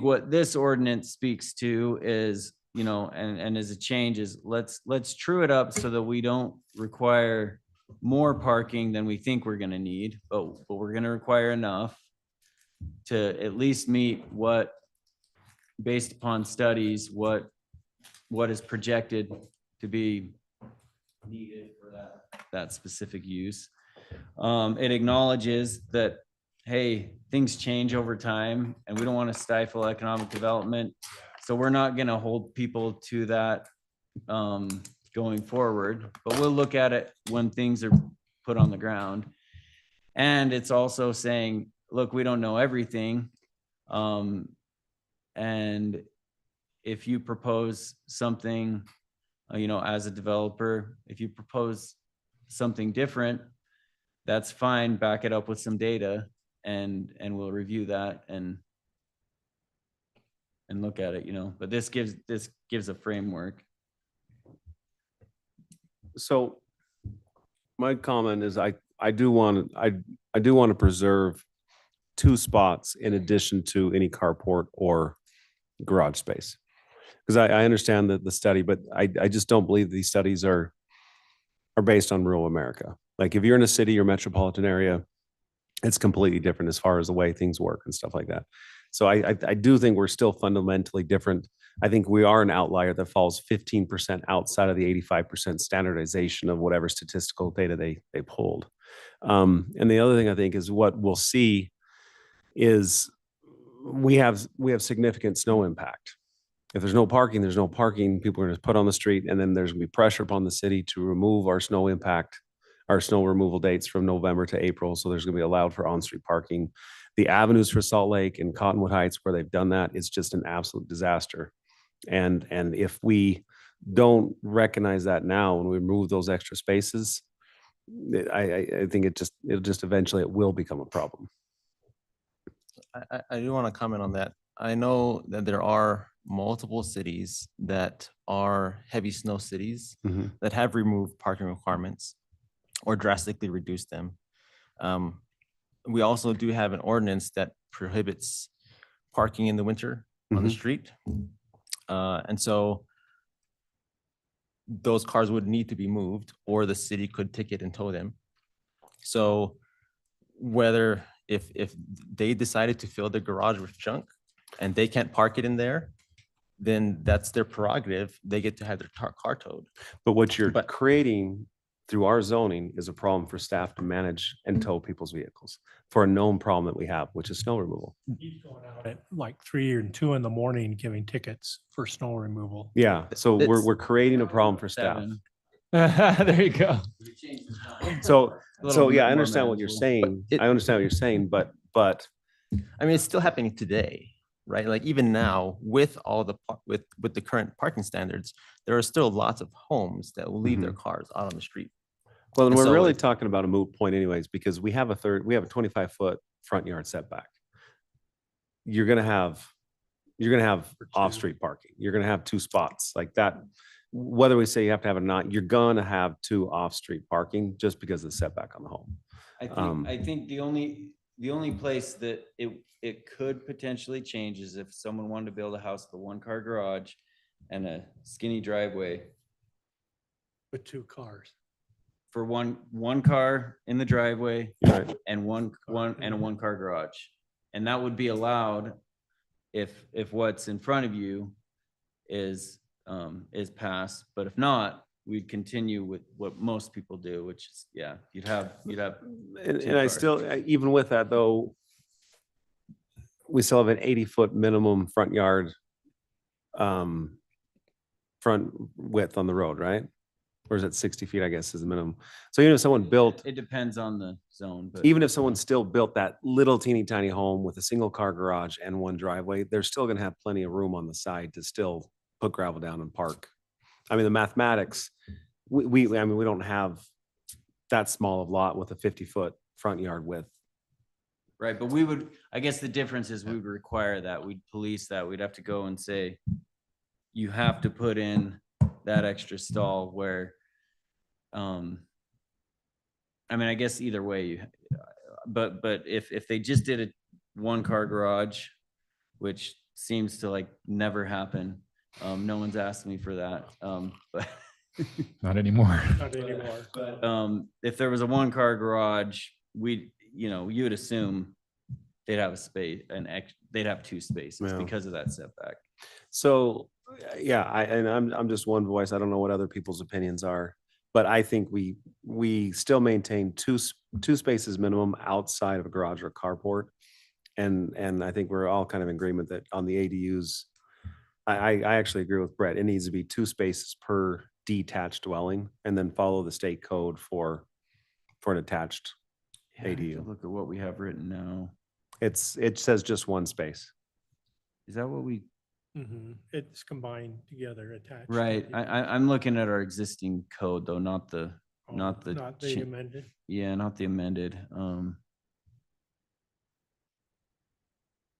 what this ordinance speaks to is, you know, and as a change is let's true it up so that we don't require more parking than we think we're going to need, but we're going to require enough to at least meet what, based upon studies, what is projected to be needed for that specific use. It acknowledges that, hey, things change over time, and we don't want to stifle economic development. So we're not going to hold people to that going forward, but we'll look at it when things are put on the ground. And it's also saying, look, we don't know everything. And if you propose something, you know, as a developer, if you propose something different, that's fine. Back it up with some data, and we'll review that and look at it, you know. But this gives a framework. So my comment is I do want to preserve two spots in addition to any carport or garage space. Because I understand the study, but I just don't believe these studies are based on rural America. Like if you're in a city or metropolitan area, it's completely different as far as the way things work and stuff like that. So I do think we're still fundamentally different. I think we are an outlier that falls 15% outside of the 85% standardization of whatever statistical data they pulled. And the other thing I think is what we'll see is we have significant snow impact. If there's no parking, there's no parking. People are going to put on the street, and then there's going to be pressure upon the city to remove our snow impact, our snow removal dates from November to April. So there's going to be allowed for on-street parking. The avenues for Salt Lake and Cottonwood Heights, where they've done that, it's just an absolute disaster. And if we don't recognize that now when we remove those extra spaces, I think it'll just eventually it will become a problem. I do want to comment on that. I know that there are multiple cities that are heavy snow cities Mhm. that have removed parking requirements or drastically reduced them. We also do have an ordinance that prohibits parking in the winter on the Mhm. street. And so those cars would need to be moved, or the city could ticket and tow them. So whether if they decided to fill their garage with junk and they can't park it in there, then that's their prerogative. They get to have their car towed. But what you're But- creating through our zoning is a problem for staff to manage and tow people's vehicles for a known problem that we have, which is snow removal. He's going out at like 3 and 2 in the morning giving tickets for snow removal. Yeah, so It's- we're creating a problem for staff. There you go. So, A little yeah, bit I more understand what you're manageable. saying. it- I understand what you're saying, but I mean, it's still happening today, right? Like even now with all the, with the current parking standards, there are still lots of homes that will leave their cars out on the street. well, then And we're so really if- talking about a moot point anyways, because we have a 25-foot front yard setback. You're gonna have off-street parking. You're gonna have two spots like that. Whether we say you have to have it or not, you're gonna have two off-street parking just because of the setback on the home. I think the only place that it could potentially change is if someone wanted to build a house with a 1-car garage and a skinny driveway With 2 cars. for one car in the driveway Right. and one and a 1-car garage. And that would be allowed if what's in front of you is passed, but if not, we'd continue with what most people do, which is, yeah, you'd have. And two I cars. still, even with that though, we still have an 80-foot minimum front yard front width on the road, right? Or is it 60 feet, I guess, is the minimum. So even if someone built, It depends on the zone, but. even if someone still built that little teeny tiny home with a single car garage and one driveway, they're still gonna have plenty of room on the side to still put gravel down and park. I mean, the mathematics, we don't have that small of lot with a 50-foot front yard width. Right, but I guess the difference is we would require that, we'd police that, we'd have to go and say, you have to put in that extra stall where, I mean, I guess either way, but if they just did a 1-car garage, which seems to like never happen, no one's asked me for that, but. Not anymore. Not anymore. But if there was a 1-car garage, you would assume they'd have a space, they'd have 2 spaces Yeah. because of that setback. So, yeah, I'm just one voice. I don't know what other people's opinions are, but I think we still maintain two spaces minimum outside of a garage or a carport. And I think we're all kind of in agreement that on the ADUs, I actually agree with Brett. It needs to be 2 spaces per detached dwelling and then follow the state code for an attached Yeah, I have to ADU. Look at what we have written now. It says just 1 space. Is that what we, It's combined together, attached. right, I'm looking at our existing code though, not the Not the cha- amended. yeah, not the amended, oh,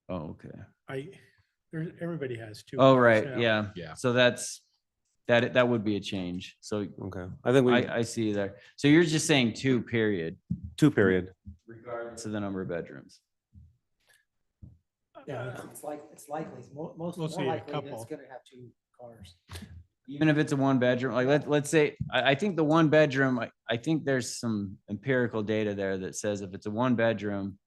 okay. Everybody has 2. Oh, cars right, now. yeah. Yeah. So that would be a change. So Okay. I think I see you there. So you're just saying 2 period, 2 period. regardless of the number of bedrooms. Yeah. It's likely, most, We'll see a couple. gonna have 2 cars. Even if it's a 1-bedroom, like let's say, I think the 1-bedroom, I think there's some empirical data there that says if it's a 1-bedroom,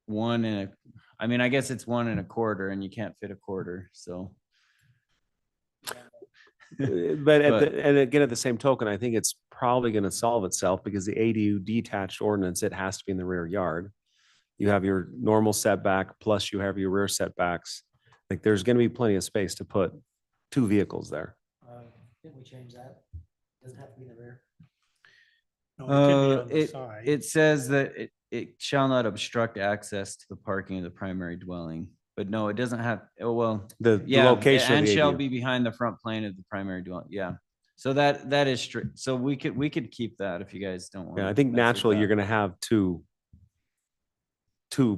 I guess it's 1 1/4 and you can't fit a quarter, so. But and again, at the same token, I think it's probably going to solve itself because the ADU detached ordinance, it has to be in the rear yard. You have your normal setback, plus you have your rear setbacks. Like there's going to be plenty of space to put 2 vehicles there. Didn't we change that? Doesn't have to be in the rear. No, it could be on the side. It says that it shall not obstruct access to the parking of the primary dwelling. But no, it doesn't have, oh, well, The yeah, location of and the shall ADU. be behind the front plane of the primary dwelling. Yeah. So that is strict. So we could keep that if you guys don't want. Yeah, I think naturally you're gonna have two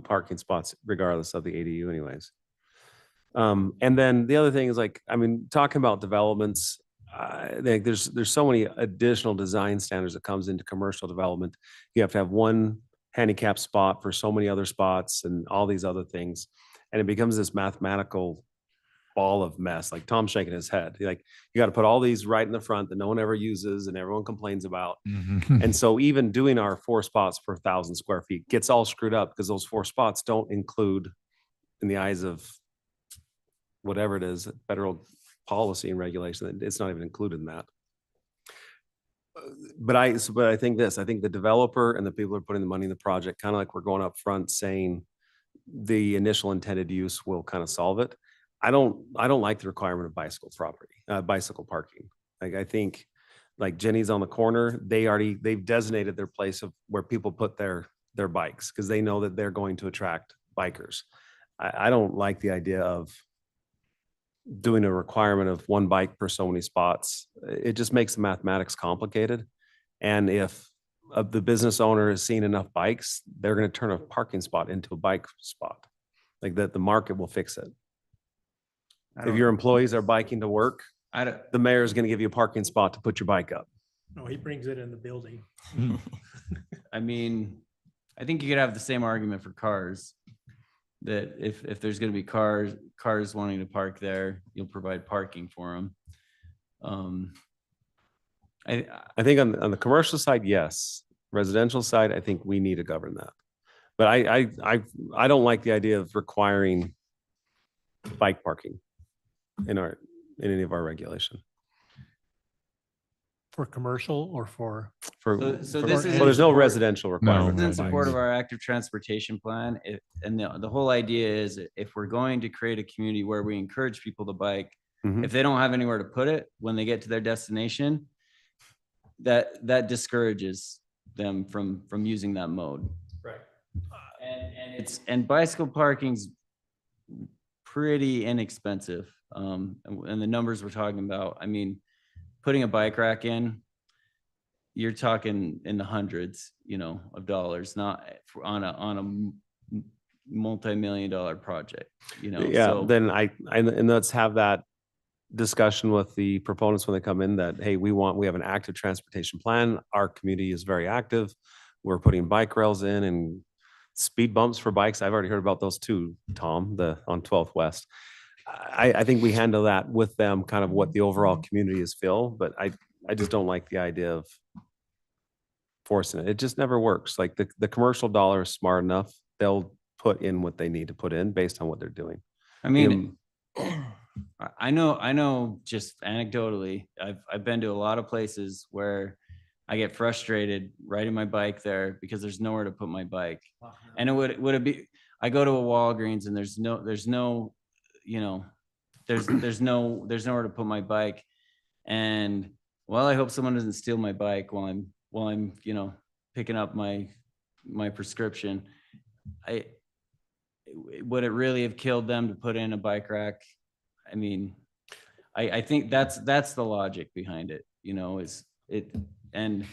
parking spots regardless of the ADU anyways. And then the other thing is like, I mean, talking about developments, I think there's so many additional design standards that comes into commercial development. You have to have one handicap spot for so many other spots and all these other things. And it becomes this mathematical ball of mess, like Tom's shaking his head. Like, you got to put all these right in the front that no one ever uses and everyone complains about. And so even doing our 4 spots per 1,000 square feet gets all screwed up because those 4 spots don't include, in the eyes of whatever it is, federal policy and regulation, it's not even included in that. But I think this, I think the developer and the people who are putting the money in the project, kind of like we're going up front saying the initial intended use will kind of solve it. I don't like the requirement of bicycle parking. Like, I think like Jenny's on the corner, they've designated their place of where people put their bikes because they know that they're going to attract bikers. I don't like the idea of doing a requirement of 1 bike per so many spots. It just makes the mathematics complicated. And if the business owner is seeing enough bikes, they're going to turn a parking spot into a bike spot. Like that, the market will fix it. If your employees are biking to work, the mayor is going to give you a parking spot to put your bike up. No, he brings it in the building. I mean, I think you could have the same argument for cars. That if there's going to be cars wanting to park there, you'll provide parking for them. I think on the commercial side, yes. Residential side, I think we need to govern that. But I don't like the idea of requiring bike parking in any of our regulation. For commercial or for? So this is well, there's no support- residential requirement. This is in No, support of bikes. our active transportation plan. And the whole idea is if we're going to create a community where we encourage people to bike, Mhm. if they don't have anywhere to put it when they get to their destination, that discourages them from using that mode. Right. And bicycle parking's pretty inexpensive. And the numbers we're talking about, I mean, putting a bike rack in, you're talking in the hundreds, of dollars, not on a multi-million-dollar project, Yeah, so- then and let's have that discussion with the proponents when they come in that, hey, we have an active transportation plan. Our community is very active. We're putting bike rails in and speed bumps for bikes. I've already heard about those too, Tom, on 12th West. I think we handle that with them, kind of what the overall community is feel, but I just don't like the idea of forcing it. It just never works. Like the commercial dollar is smart enough. They'll put in what they need to put in based on what they're doing. I mean, I know just anecdotally, I've been to a lot of places where I get frustrated riding my bike there because there's nowhere to put my bike. And would it be, I go to a Walgreens and there's nowhere to put my bike. And well, I hope someone doesn't steal my bike while I'm picking up my prescription. Would it really have killed them to put in a bike rack? I mean, I think that's the logic behind it, is it. And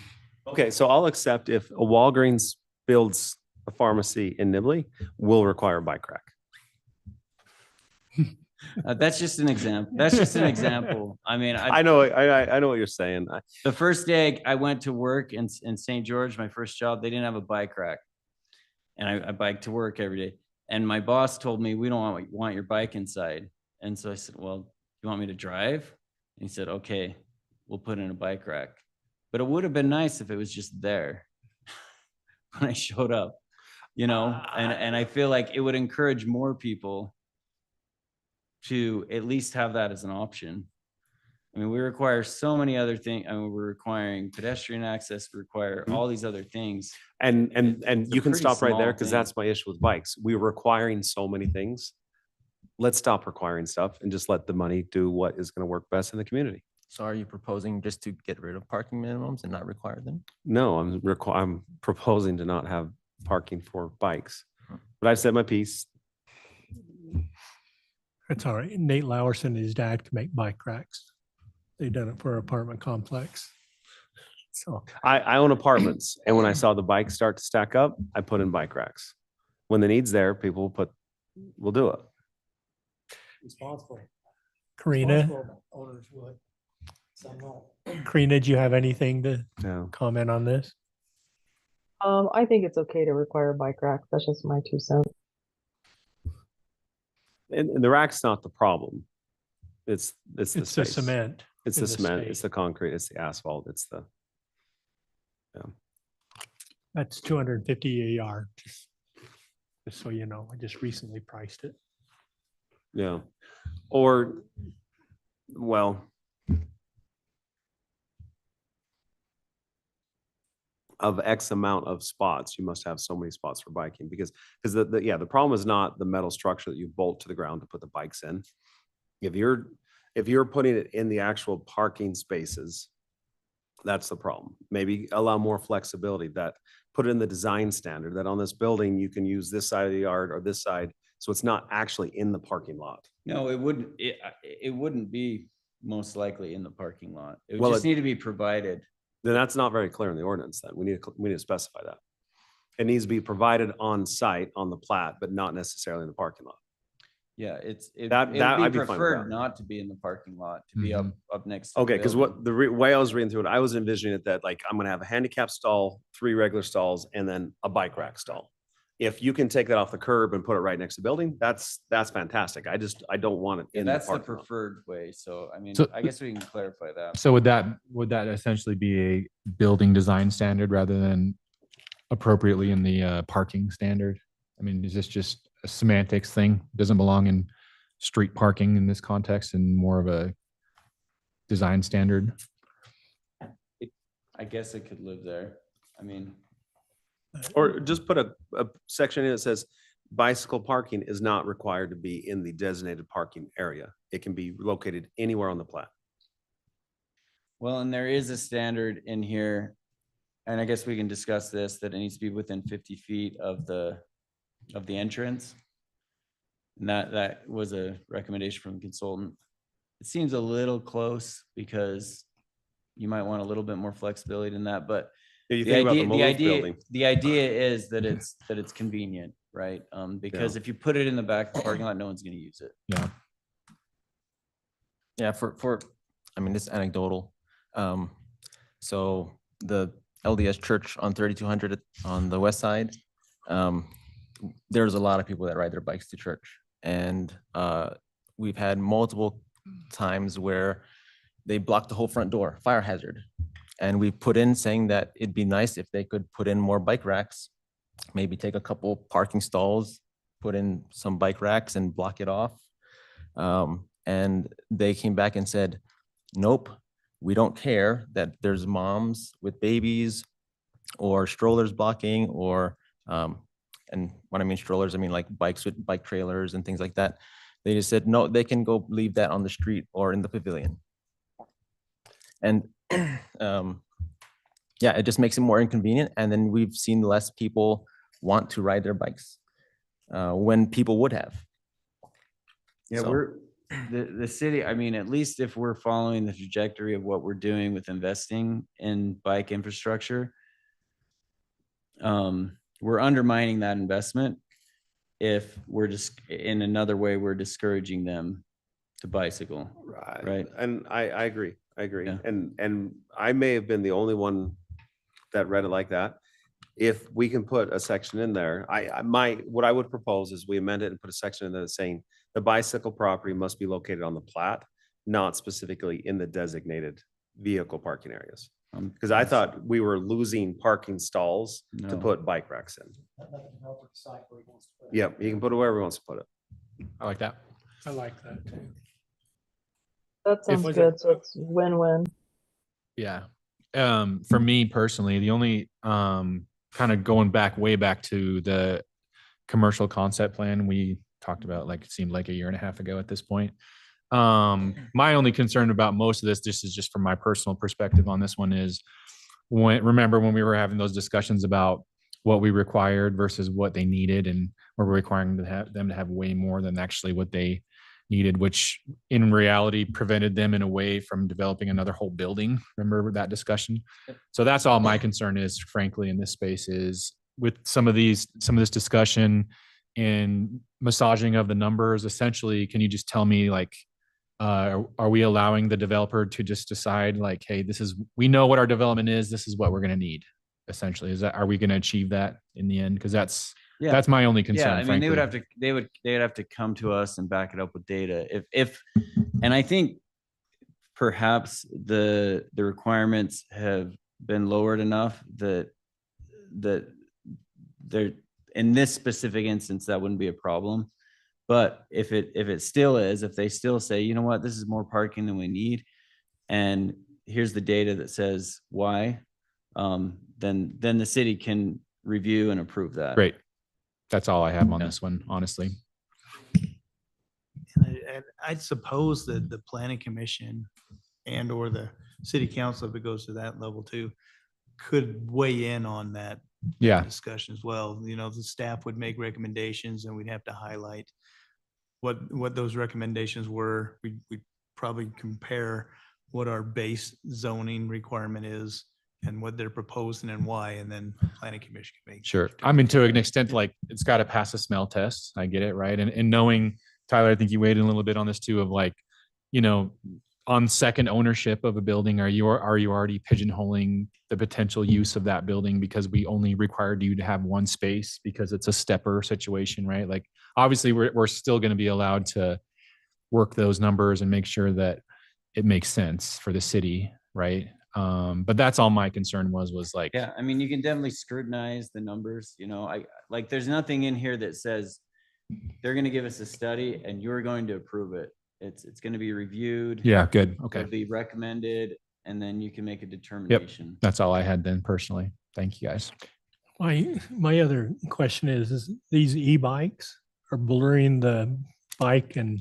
Okay, so I'll accept if a Walgreens builds a pharmacy in Nibley, we'll require a bike rack. that's just an example. I mean, I know what you're saying. the first day I went to work in St. George, my first job, they didn't have a bike rack. And I bike to work every day. And my boss told me, we don't want your bike inside. And so I said, well, you want me to drive? And he said, okay, we'll put in a bike rack. But it would have been nice if it was just there when I showed up, and I feel like it would encourage more people to at least have that as an option. I mean, we require so many other things. I mean, we're requiring pedestrian access, we require all these other things. And It's a you can pretty stop right there small because thing. that's my issue with bikes. We're requiring so many things. Let's stop requiring stuff and just let the money do what is going to work best in the community. So are you proposing just to get rid of parking minimums and not require them? No, I'm proposing to not have parking for bikes. But I've said my piece. It's all right. Nate Lauerson and his dad can make bike racks. They've done it for an apartment complex. So I own apartments, and when I saw the bikes start to stack up, I put in bike racks. When the need's there, people will do it. responsible. Karina, Karina, do you have anything to Yeah. comment on this? I think it's okay to require bike racks. That's just my 2 cents. And the rack's not the problem. It's the It's the space. cement. It's in the cement, space. it's the concrete, it's the asphalt, it's the, That's 250 a yard. Just so you know, I just recently priced it. yeah. Or, well, of X amount of spots, you must have so many spots for biking because the problem is not the metal structure that you bolt to the ground to put the bikes in. If you're putting it in the actual parking spaces, that's the problem. Maybe allow more flexibility, that put it in the design standard that on this building, you can use this side of the yard or this side. So it's not actually in the parking lot. No, it wouldn't, it wouldn't be most likely in the parking lot. It would Well, just need to be provided. Then that's not very clear in the ordinance then. We need to specify that. It needs to be provided on site on the plat, but not necessarily in the parking lot. Yeah, That- it'd I'd be be fine with preferred that. not to be in the parking lot, to be up next. to the Okay, because building. what the way I was reading through it, I was envisioning it that like I'm gonna have a handicap stall, 3 regular stalls, and then a bike rack stall. If you can take that off the curb and put it right next to the building, that's fantastic. I don't want it Yeah, in the that's the parking lot. preferred way. So, I mean, So- I guess we can clarify that. So would that essentially be a building design standard rather than appropriately in the parking standard? I mean, is this just a semantics thing? Doesn't belong in street parking in this context and more of a design standard? I guess it could live there. I mean, Or just put a section in that says bicycle parking is not required to be in the designated parking area. It can be located anywhere on the plat. well, and there is a standard in here, and I guess we can discuss this, that it needs to be within 50 feet of the entrance. And that was a recommendation from the consultant. It seems a little close because you might want a little bit more flexibility than that, but Yeah, you the think about the idea, Maloof building. the idea is that it's convenient, right? Because if you put it in the back of the parking lot, no one's gonna use it. Yeah. Yeah, I mean, this is anecdotal. So the LDS church on 3200 on the west side, there's a lot of people that ride their bikes to church. And we've had multiple times where they blocked the whole front door, fire hazard. And we put in saying that it'd be nice if they could put in more bike racks, maybe take a couple parking stalls, put in some bike racks and block it off. And they came back and said, nope, we don't care that there's moms with babies or strollers blocking or, and when I mean strollers, I mean like bikes with bike trailers and things like that. They just said, no, they can go leave that on the street or in the pavilion. And yeah, it just makes it more inconvenient. And then we've seen less people want to ride their bikes when people would have. Yeah, So- the city, I mean, at least if we're following the trajectory of what we're doing with investing in bike infrastructure, we're undermining that investment if we're just, in another way, we're discouraging them to bicycle. Right. And I agree. I agree. Yeah. And I may have been the only one that read it like that. If we can put a section in there, what I would propose is we amend it and put a section in there saying the bicycle property must be located on the plat, not specifically in the designated vehicle parking areas. Because I thought we were losing parking stalls to No. put bike racks in. Yeah, he can put it wherever he wants to put it. I like that. I like that too. That sounds was good. it- So it's win-win. Yeah. For me personally, the only kind of going back way back to the commercial concept plan we talked about, like it seemed like a year and a half ago at this point. My only concern about most of this is just from my personal perspective on this one is remember when we were having those discussions about what we required versus what they needed, and we're requiring them to have way more than actually what they needed, which in reality prevented them in a way from developing another whole building. Remember that discussion? So that's all my concern is, frankly, in this space is with some of this discussion and massaging of the numbers. Essentially, can you just tell me, like, are we allowing the developer to just decide, like, hey, we know what our development is, this is what we're going to need? Essentially, are we going to achieve that in the end? Because that's my only concern. Yeah, I mean, frankly. they would have to come to us and back it up with data. And I think perhaps the requirements have been lowered enough that they're, in this specific instance, that wouldn't be a problem. But if it still is, if they still say, you know what, this is more parking than we need, and here's the data that says why, then the city can review and approve that. Great. That's all I have on this one, honestly. And I'd suppose that the planning commission and or the city council, if it goes to that level too, could weigh in on that Yeah. discussion as well. You know, the staff would make recommendations and we'd have to highlight what those recommendations were. We'd probably compare what our base zoning requirement is and what they're proposing and why, and then planning commission can make. Sure. I mean, to an extent, like, it's got to pass a smell test. I get it, right? And knowing, Tyler, I think you weighed in a little bit on this too, of like, you know, on second ownership of a building, are you already pigeonholing the potential use of that building because we only required you to have one space because it's a stepper situation, right? Like, obviously, we're still going to be allowed to work those numbers and make sure that it makes sense for the city, right? But that's all my concern was like, Yeah, I mean, you can definitely scrutinize the numbers, you know, there's nothing in here that says they're going to give us a study and you're going to approve it. It's going to be reviewed. yeah, good. Okay. It'll be recommended, and then you can make a determination. That's all I had then personally. Thank you, guys. My other question is these e-bikes are blurring the bike and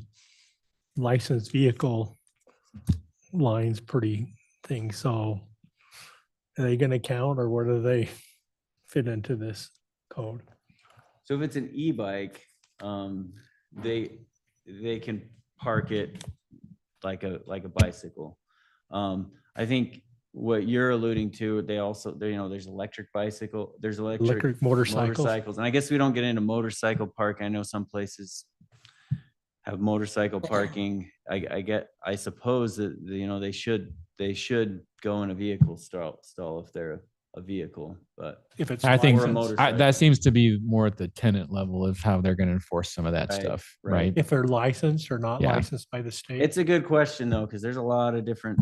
licensed vehicle lines pretty thing. So are they going to count, or where do they fit into this code? So if it's an e-bike, they can park it like a bicycle. I think what you're alluding to, there's electric bicycle, there's electric motorcycles. And I guess we don't get into motorcycle park. I know some places have motorcycle parking. I suppose that, you know, they should go in a vehicle stall if they're a vehicle, but If it's I think or a licensed. motorcycle. that seems to be more at the tenant level of how they're going to enforce some of that Right, stuff, right. right? If they're licensed or not Yeah. licensed by the state. It's a good question though, because there's a lot of different,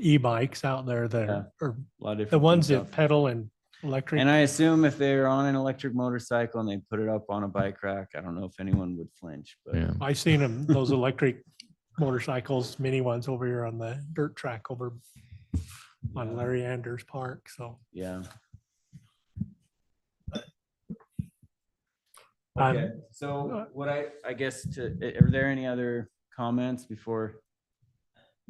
E-bikes out there that Yeah. are a lot of different the ones things that out there. pedal and electric. And I assume if they're on an electric motorcycle and they put it up on a bike rack, I don't know if anyone would flinch, but Yeah. I seen them, those electric motorcycles, mini ones over here on the dirt track over on Larry Anders Park. So yeah. Um, Okay, so what I guess are there any other comments before?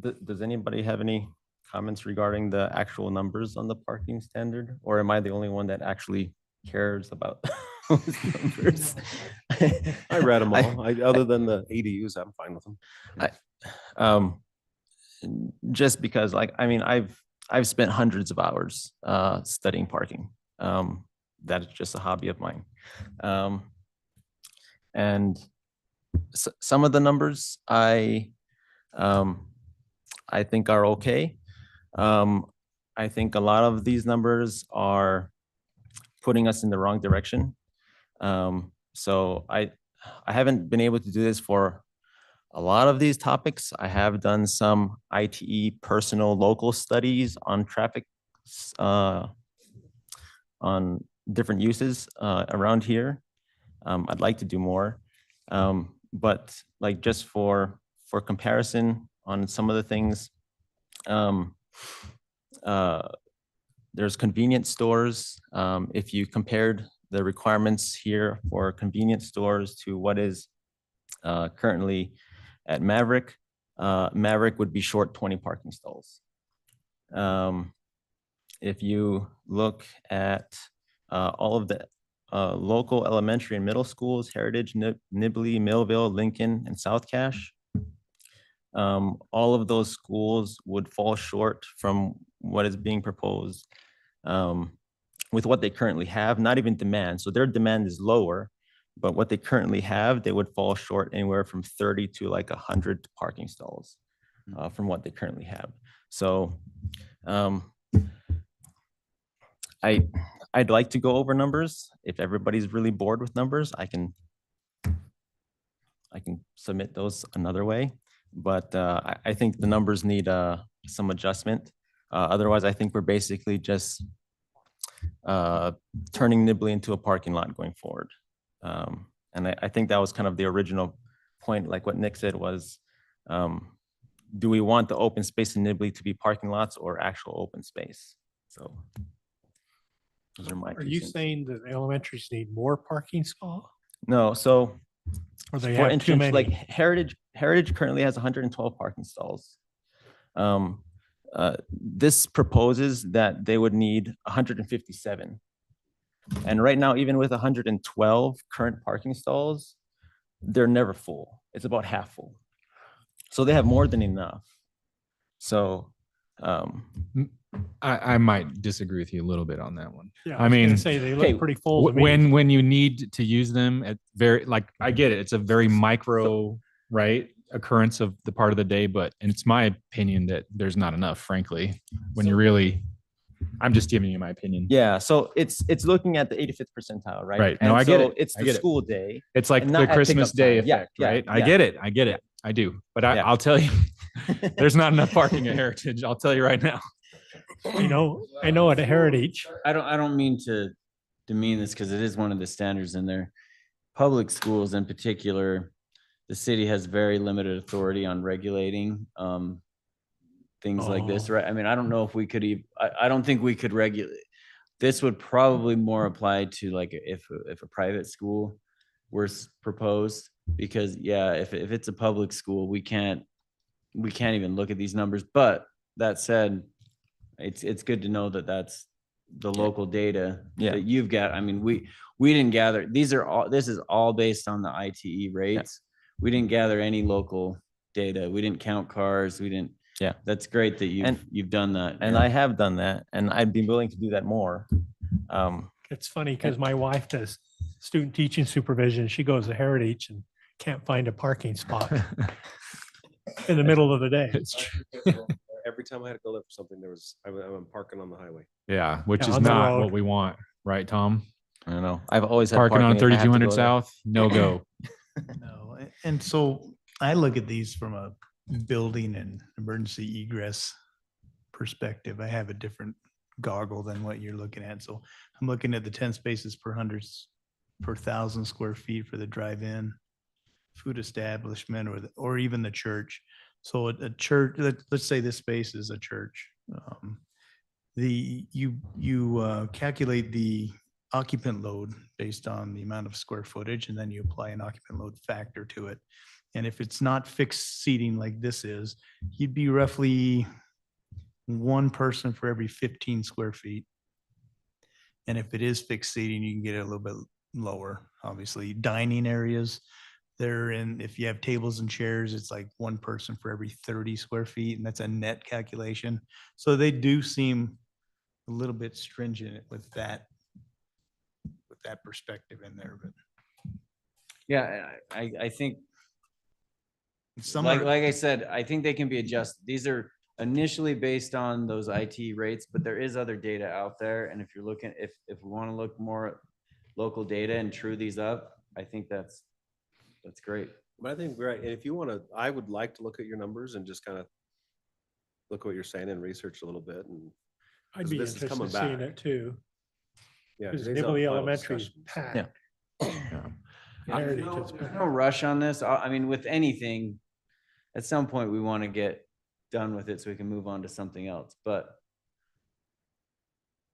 Does anybody have any comments regarding the actual numbers on the parking standard? Or am I the only one that actually cares about those numbers? I read them all. Other than the ADUs, I'm fine with them. Just because, like, I mean, I've spent hundreds of hours studying parking. That is just a hobby of mine. And some of the numbers I think are okay. I think a lot of these numbers are putting us in the wrong direction. So I haven't been able to do this for a lot of these topics. I have done some ITE personal local studies on traffic, on different uses around here. I'd like to do more, but like just for comparison on some of the things, there's convenience stores. If you compared the requirements here for convenience stores to what is currently at Maverick, Maverick would be short 20 parking stalls. If you look at all of the local elementary and middle schools, Heritage, Nibley, Millville, Lincoln, and South Cache. All of those schools would fall short from what is being proposed with what they currently have, not even demand. So their demand is lower, but what they currently have, they would fall short anywhere from 30 to like 100 parking stalls from what they currently have. So I'd like to go over numbers. If everybody's really bored with numbers, I can submit those another way. But I think the numbers need some adjustment. Otherwise, I think we're basically just turning Nibley into a parking lot going forward. And I think that was kind of the original point, like what Nick said was, do we want the open space in Nibley to be parking lots or actual open space? So those are my Are two you cents. saying that elementaries need more parking stall? No, so Or they for have too instance, like many? Heritage currently has 112 parking stalls. This proposes that they would need 157. And right now, even with 112 current parking stalls, they're never full. It's about half full. So they have more than enough. So I might disagree with you a little bit on that one. Yeah, I was gonna mean, say they okay, look pretty full to me. when you need to use them at very, like, I get it. It's a very micro, right, occurrence of the part of the day, but it's my opinion that there's not enough, frankly, when you really, I'm just giving you my opinion. yeah, so it's looking at the 85th percentile, right? Right. No, And I get so it. It's I the get it. school day. It's like And the not at Christmas pickup Day time. Yeah, effect, yeah, right? I yeah. get it. I get it. I do. But Yeah. I'll tell you, there's not enough parking at Heritage. I'll tell you right now. I know at Heritage, I don't mean to demean this because it is one of the standards in there. Public schools in particular, the city has very limited authority on regulating things like this, Oh. right? I mean, I don't know if we could even, I don't think we could regulate. This would probably more apply to like if a private school were proposed, because yeah, if it's a public school, we can't even look at these numbers. But that said, it's good to know that that's the local data Yeah. that you've got. I mean, we didn't gather, this is all based on the ITE rates. We didn't gather any local data. We didn't count cars. We didn't. Yeah. That's great that you've done that. And I have done that, and I'd be willing to do that more. it's funny because my wife does student teaching supervision. She goes to Heritage and can't find a parking spot in the middle of the day. It's true. Every time I had to go there for something, I'm parking on the highway. Yeah, which Yeah, is on the not road. what we want, right, Tom? I don't know. I've always had Parking on if I have to 3200 go there. South, no go. No, and so I look at these from a building and emergency egress perspective. I have a different goggle than what you're looking at. So I'm looking at the 10 spaces per 1,000 square feet for the drive-in food establishment or even the church. So a church, let's say this space is a church. You calculate the occupant load based on the amount of square footage, and then you apply an occupant load factor to it. And if it's not fixed seating like this is, you'd be roughly one person for every 15 square feet. And if it is fixed seating, you can get it a little bit lower. Obviously, dining areas, if you have tables and chairs, it's like one person for every 30 square feet, and that's a net calculation. So they do seem a little bit stringent with that perspective in there, but Yeah, I think, some like are, I said, I think they can be adjusted. These are initially based on those IT rates, but there is other data out there. And if you're looking, if we want to look more at local data and true these up, I think that's great. But I think, right, and if you want to, I would like to look at your numbers and just kind of look at what you're saying and research a little bit. And I'd be this is interested coming in seeing back. it too. yeah, Because today's not Nibley final Elementary is discussion, so- packed. Yeah. Heritage There's is no packed. rush on this. I mean, with anything, at some point we want to get done with it so we can move on to something else. But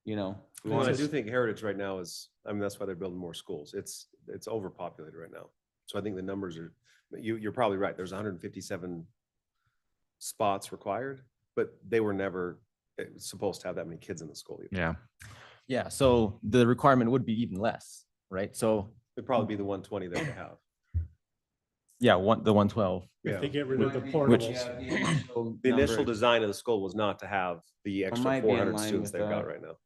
we Well, want I to do think Heritage right now is, I mean, that's why they're building more schools. It's overpopulated right now. So I think the numbers are, you're probably right. There's 157 spots required, but they were never supposed to have that many kids in the school either. Yeah. Yeah, so the requirement would be even less. right? So It'd probably be the 120 that they have. yeah, the 112. If they get rid of the Which- portables. The initial number- design of the school was not to have the extra might be in 400 line students with they've got that. right now.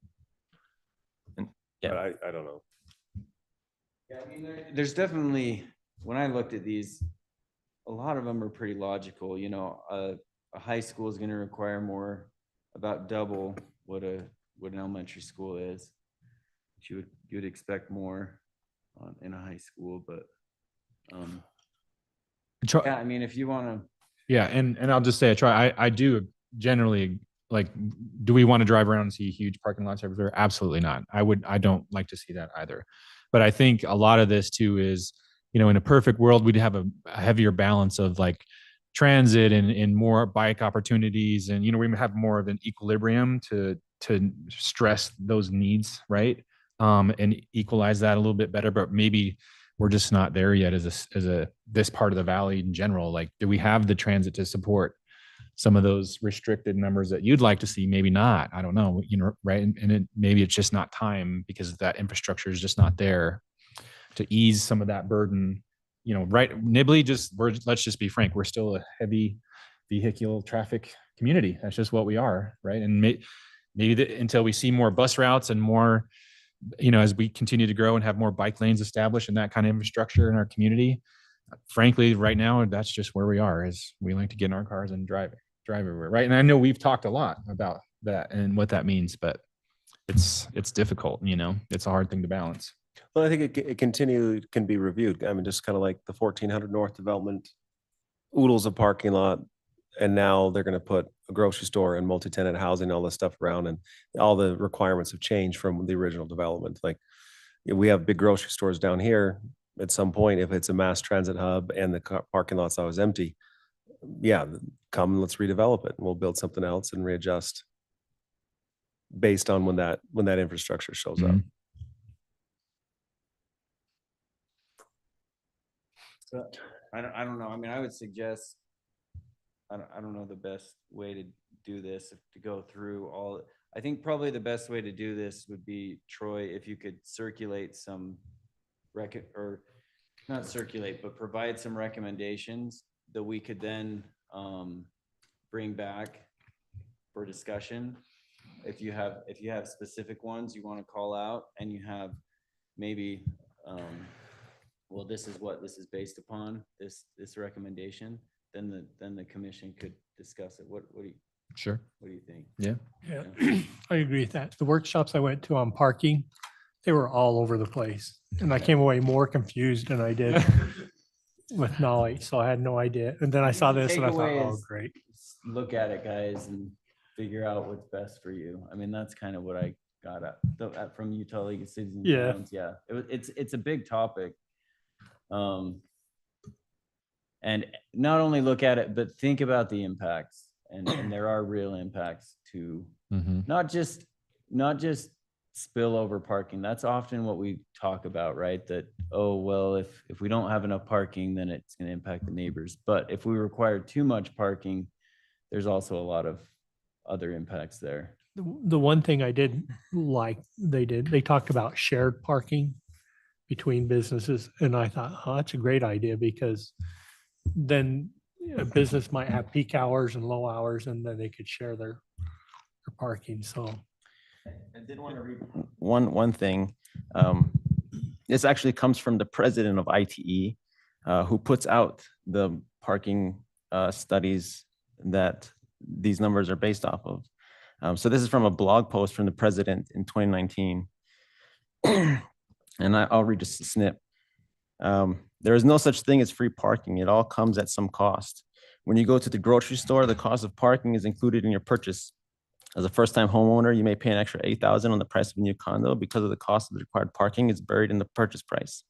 Yeah. But I don't know. Yeah, I mean, there's definitely, when I looked at these, a lot of them are pretty logical, you know, a high school is gonna require more, about double what an elementary school is. You would expect more in a high school, but, yeah, I mean, if you wanna, Yeah, and I'll just say, I do generally like, do we want to drive around and see huge parking lots everywhere? Absolutely not. I don't like to see that either. But I think a lot of this too is, you know, in a perfect world, we'd have a heavier balance of like transit and more bike opportunities. And, you know, we have more of an equilibrium to stress those needs, right? And equalize that a little bit better, but maybe we're just not there yet as this part of the valley in general. Like, do we have the transit to support some of those restricted numbers that you'd like to see? Maybe not. I don't know, you know, right? And maybe it's just not time because that infrastructure is just not there to ease some of that burden. You know, right? Nibley, let's just be frank, we're still a heavy vehicular traffic community. That's just what we are, right? And maybe until we see more bus routes and more, you know, as we continue to grow and have more bike lanes established and that kind of infrastructure in our community, frankly, right now, that's just where we are, is we like to get in our cars and drive everywhere, right? And I know we've talked a lot about that and what that means, but it's difficult, you know, it's a hard thing to balance. Well, I think it can be reviewed. I mean, just kind of like the 1400 North development, oodles of parking lot, and now they're going to put a grocery store and multi-tenant housing, all this stuff around, and all the requirements have changed from the original development. Like, we have big grocery stores down here. At some point, if it's a mass transit hub and the parking lot's always empty, yeah, come, let's redevelop it and we'll build something else and readjust based on when that infrastructure shows up. Mhm. I don't know. I mean, I would suggest, I don't know the best way to do this, to go through all. I think probably the best way to do this would be, Troy, if you could circulate some or not circulate, but provide some recommendations that we could then bring back for discussion. If you have specific ones you want to call out, and you have maybe, well, this is what this is based upon, this recommendation, then the commission could discuss it. What do you think? Yeah. Yeah, I agree with that. The workshops I went to on parking, they were all over the place. And I came away more confused than I did with knowledge. So I had no idea. And then I saw this and I thought, Takeaway oh, is, great. look at it, guys, and figure out what's best for you. I mean, that's kind of what I got from Utah League of Cities and Yeah. Towns. Yeah, it's a big topic. And not only look at it, but think about the impacts. And there are real impacts to not just spillover parking. That's often what we talk about, right? That, oh, well, if we don't have enough parking, then it's going to impact the neighbors. But if we require too much parking, there's also a lot of other impacts there. The one thing I did like, they talked about shared parking between businesses. And I thought, oh, that's a great idea, because then a business might have peak hours and low hours, and then they could share their parking. So I did want to read one thing. This actually comes from the president of ITE, who puts out the parking studies that these numbers are based off of. So this is from a blog post from the president in 2019. And I'll read just a snip. There is no such thing as free parking. It all comes at some cost. When you go to the grocery store, the cost of parking is included in your purchase. As a first-time homeowner, you may pay an extra $8,000 on the price of a new condo because of the cost of the required parking is buried in the purchase price.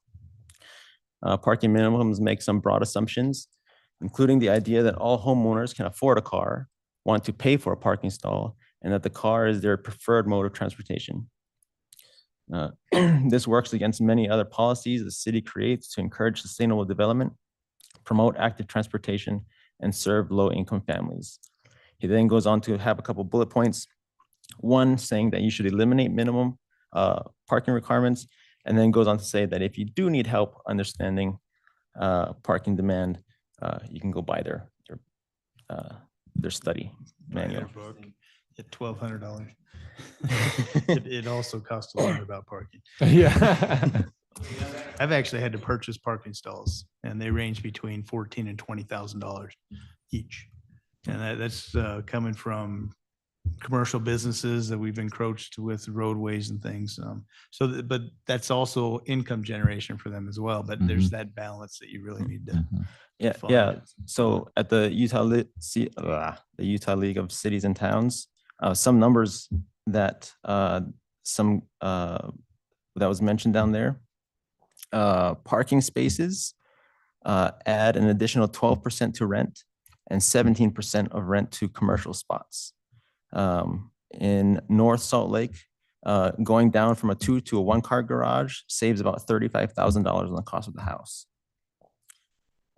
Parking minimums make some broad assumptions, including the idea that all homeowners can afford a car, want to pay for a parking stall, and that the car is their preferred mode of transportation. This works against many other policies the city creates to encourage sustainable development, promote active transportation, and serve low-income families. He then goes on to have a couple bullet points. One, saying that you should eliminate minimum parking requirements And then goes on to say that if you do need help understanding parking demand, you can go buy their study manual. At $1,200. It also costs to learn about parking. Yeah. I've actually had to purchase parking stalls and they range between $14,000 and $20,000 each. And that's coming from commercial businesses that we've encroached with roadways and things. But that's also income generation for them as well. But there's that balance that you really need to. Yeah, find. yeah. So at the the Utah League of Cities and Towns, some numbers that that was mentioned down there. Parking spaces add an additional 12% to rent and 17% of rent to commercial spots. In North Salt Lake, going down from a 2 to a 1-car garage saves about $35,000 on the cost of the house.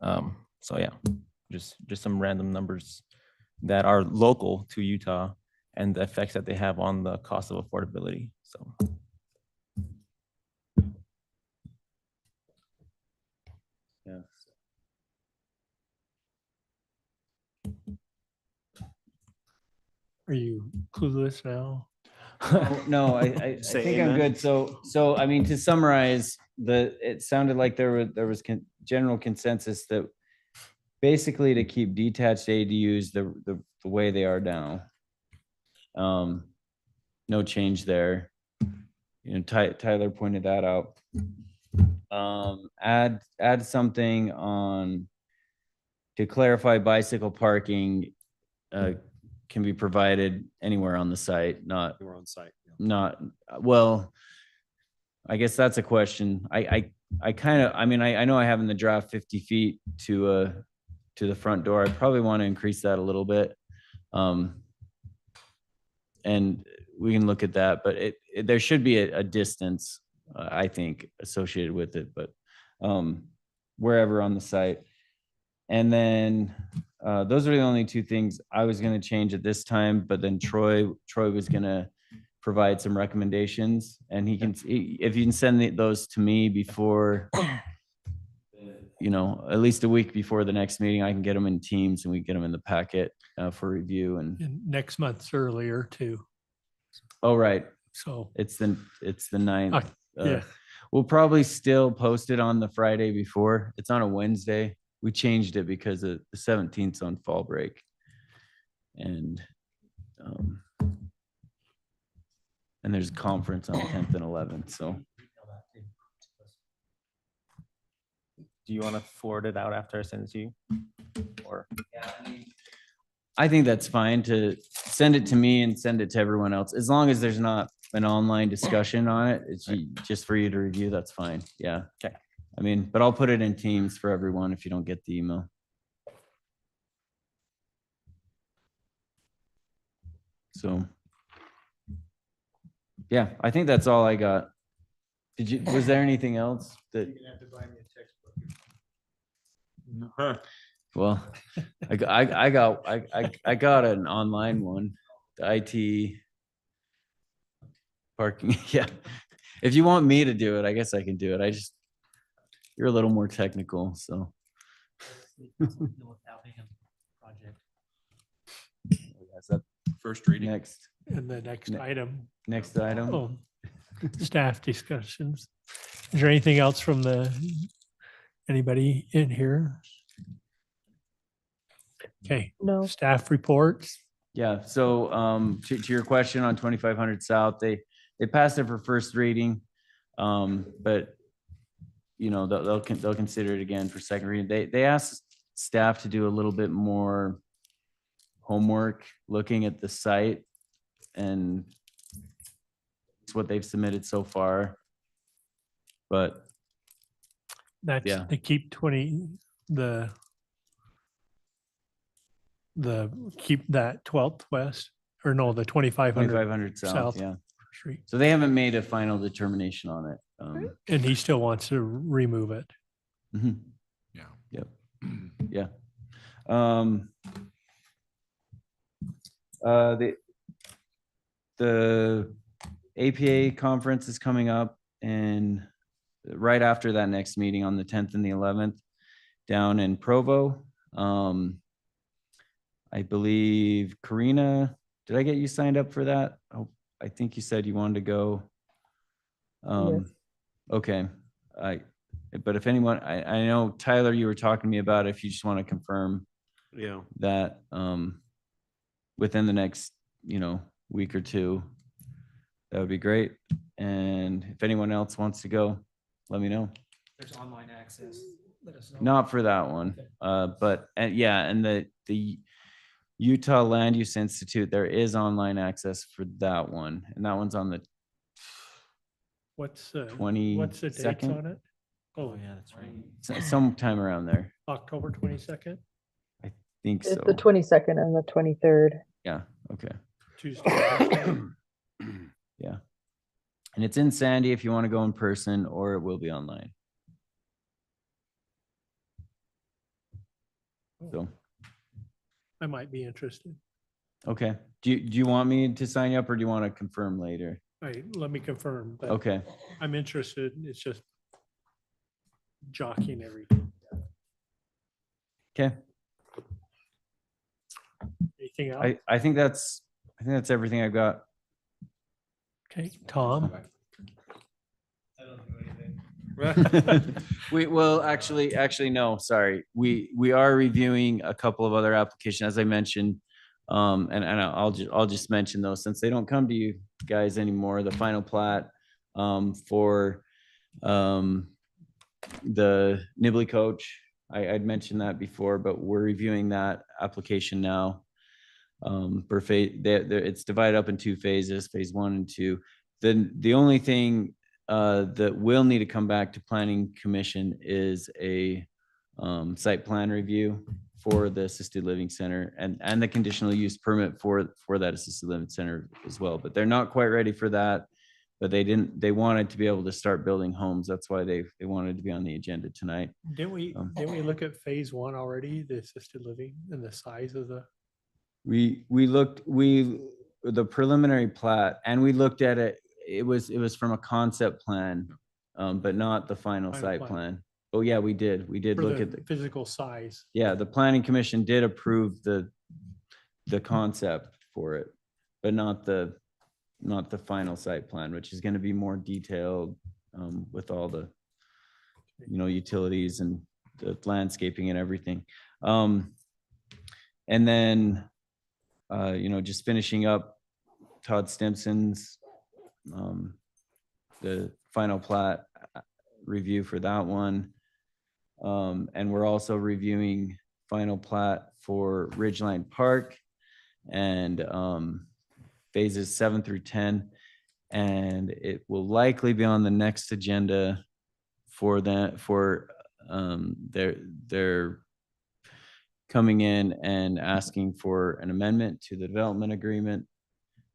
So yeah, just some random numbers that are local to Utah and the effects that they have on the cost of affordability. So. Yeah. Are you clueless now? No, I Say think I'm amen. good. So I mean, to summarize, it sounded like there was general consensus that basically to keep detached ADUs the way they are now. No change there. You know, Tyler pointed that out. Add something on to clarify bicycle parking can be provided anywhere on the site, not on site. well, I guess that's a question. I mean, I know I have in the draft 50 feet to the front door. I probably want to increase that a little bit. And we can look at that, but there should be a distance, I think, associated with it, but wherever on the site. And then those are the only two things I was going to change at this time, but then Troy was going to provide some recommendations, and if you can send those to me before, at least a week before the next meeting, I can get them in Teams and we get them in the packet for review. And Next month's earlier too. oh, right. So It's the 9th. yeah. We'll probably still post it on the Friday before. It's on a Wednesday. We changed it because the 17th is on fall break. And there's a conference on 10th and 11th. So Do you want to forward it out after I send it to you? Or I think that's fine to send it to me and send it to everyone else. As long as there's not an online discussion on it, it's just for you to review. That's fine. Yeah. Okay. I mean, but I'll put it in Teams for everyone if you don't get the email. So, yeah, I think that's all I got. Was there anything else that? You're gonna have to buy me a textbook. Well, I got an online one, the IT parking. Yeah. If you want me to do it, I guess I can do it. You're a little more technical, so. Is that First reading. next And the next item. item? Oh, staff discussions. Is there anything else from anybody in here? Okay, No. staff reports. Yeah, so to your question on 2500 South, they passed it for first reading. But they'll consider it again for second reading. They asked staff to do a little bit more homework looking at the site, and it's what they've submitted so far. But That's Yeah. to keep keep that 12th west, or no, the 2500 2500 South, South. yeah. Street. So they haven't made a final determination on it. And he still wants to remove it. Mhm. Yeah. Yep. Yeah. The APA conference is coming up in right after that next meeting on the 10th and the 11th down in Provo. I believe Karina, did I get you signed up for that? Oh, I think you said you wanted to go. Yes. Okay, but if anyone, I know Tyler, you were talking to me about if you just want to confirm Yeah. that within the next, week or two, that would be great. And if anyone else wants to go, let me know. There's online access. Let us know. Not for that one, but yeah, and the Utah Land Use Institute, there is online access for that one, and that one's on the What's the dates 22nd. on it? Oh, yeah, that's right. Sometime around there. October 22nd, Think It's so. the 22nd and the 23rd. Yeah. Okay. Tuesday. Wednesday. Yeah. And it's in Sandy if you want to go in person, or it will be online. So, I might be interested. okay. Do you want me to sign you up, or do you want to confirm later? All right, let me confirm, but Okay. I'm interested. It's just jockeying every. Okay. Anything else? I think that's everything I've got. Okay, Tom. We will actually, no, sorry. We are reviewing a couple of other applications, as I mentioned. And I'll just mention those since they don't come to you guys anymore. The final plat for the Nibley coach. I'd mentioned that before, but we're reviewing that application now. Per phase, it's divided up in two phases, phase 1 and 2. Then the only thing that will need to come back to Planning Commission is a site plan review for the assisted living center and the conditional use permit for that assisted living center as well. But they're not quite ready for that. But they wanted to be able to start building homes. That's why they wanted to be on the agenda tonight. Didn't we look at phase 1 already, the assisted living and the size of the? We looked, the preliminary plat, and we looked at it. It was from a concept plan, but not the final Final site plan. plan. Oh yeah, we did For look the at the, physical size. yeah, the planning commission did approve the concept for it, but not the final site plan, which is going to be more detailed with all the utilities and the landscaping and everything. And then just finishing up Todd Stimpson's the final plat review for that one. And we're also reviewing final plat for Ridgeline Park and phases 7 through 10. And it will likely be on the next agenda for that, they're coming in and asking for an amendment to the development agreement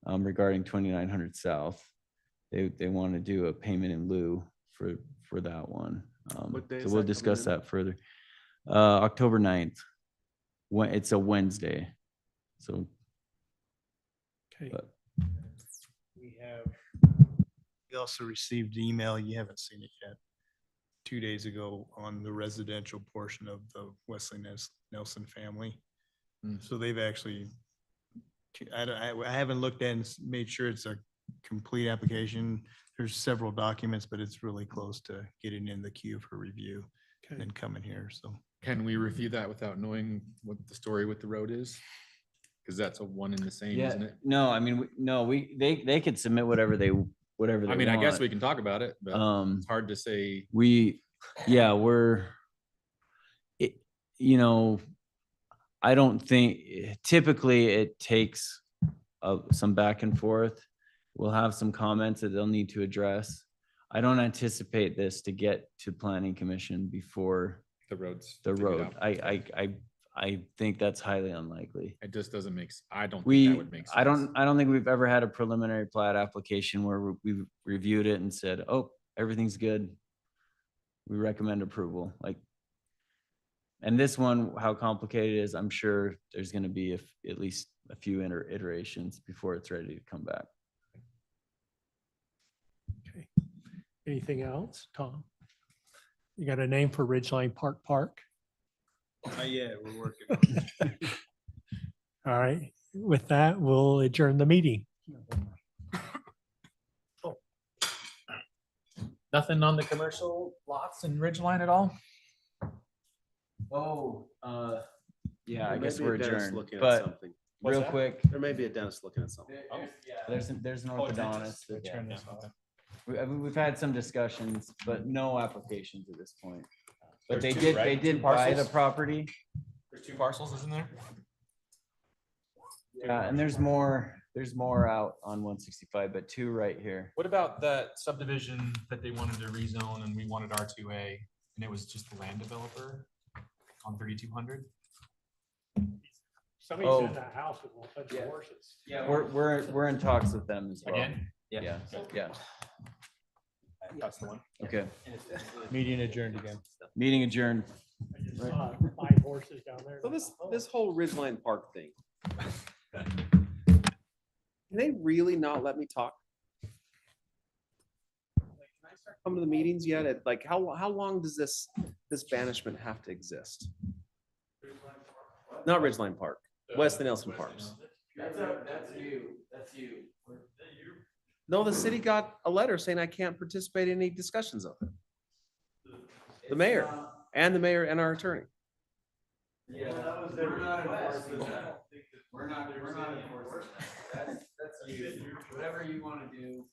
regarding 2900 South. They want to do a payment in lieu for that one. What day So is we'll that discuss coming in? that further. October 9th. When it's a Wednesday. So, Okay. but We also received the email, you haven't seen it yet, 2 days ago on the residential portion of the Wesley Nelson family. So they've actually, I haven't looked at and made sure it's a complete application. There's several documents, but it's really close to getting in the queue for review and then coming here, so. Can we review that without knowing what the story with the road is? Because that's a one and the same, yeah, isn't it? no, I mean, they could submit whatever they I mean, I guess want. we can talk about it, but it's hard to say. I don't think, typically it takes some back and forth. We'll have some comments that they'll need to address. I don't anticipate this to get to planning commission before The roads. the figured road. out. I think that's highly unlikely. It just doesn't I don't think that We, would make sense. I don't think we've ever had a preliminary plat application where we reviewed it and said, oh, everything's good. We recommend approval. And this one, how complicated it is, I'm sure there's going to be at least a few iterations before it's ready to come back. Okay. Anything else, Tom? You got a name for Ridgeline Park? Yeah, we're working. All right, with that, we'll adjourn the meeting. Nothing on the commercial lots in Ridgeline at all? Oh, yeah, I There may guess be a we're dentist adjourned, looking at but something. real quick, There may be a dentist looking at something. there's an orthodontist. that- Turn this off. We've had some discussions, but no applications at this point. But There's they two, did, right? they Two did buy the parcels? property. There's 2 parcels, isn't there? And there's more out on 165, but 2 right here. What about that subdivision that they wanted to rezone and we wanted R2A and it was just the land developer on 3200? Somebody's Oh. in that house with a bunch of Yeah. horses. Yeah, we're in talks with them as well. Again? Yeah, yeah. That's the one. Okay, Meeting adjourned again. meeting adjourned. I just saw 5 horses down there. So this whole Ridgeline Park thing. Can they really not let me talk? Like, can I start coming to the meetings yet? Like, how long does this banishment have to exist? Not Ridgeline Park, West and Nelson Parks. That's you. No, the city got a letter saying I can't participate in any discussions of it. The mayor and our attorney. Yeah, we're not enforcing that. We're not enforcing that. That's you. Whatever you want to do.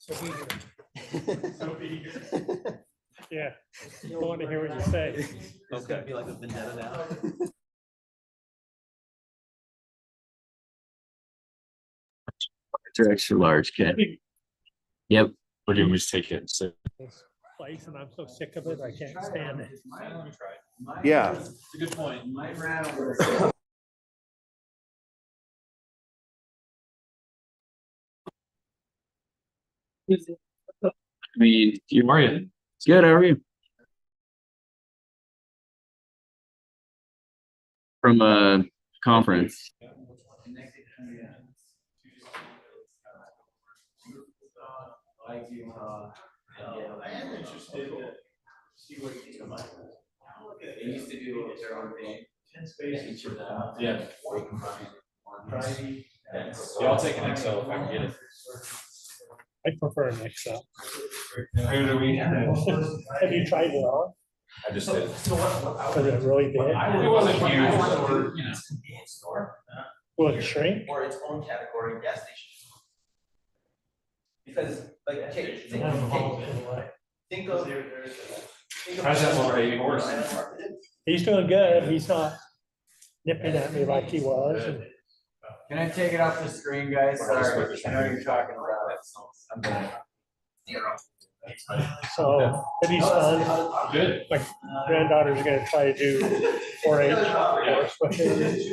Yeah, I want to hear what you say. It's gonna be like a vendetta now. It's extra large, Ken. Yep. Or do we just take it? So Place, and I'm so sick of it, I can't stand it. Yeah. It's a good point. My rattle. I mean, you are you? Good, how are you? From a conference. I am interested to see what you come up with. They used to do their own thing. Each of them. Yeah. They can find one. Yeah, I'll take an Excel if I can get it. I prefer an Excel. Who do we have? Have you tried it on? I just did. Was it really big? It wasn't huge, or, you know. Will it shrink? Or its own category gas station. Because like, okay, think of. How's that little baby horse? He's doing good. He's not nipping at me like he was. and- Can I take it off the screen, guys? Sorry, I know you're talking about it. I'm done. So, but he's fun. Good. My granddaughter's gonna try to do 4-H course with him.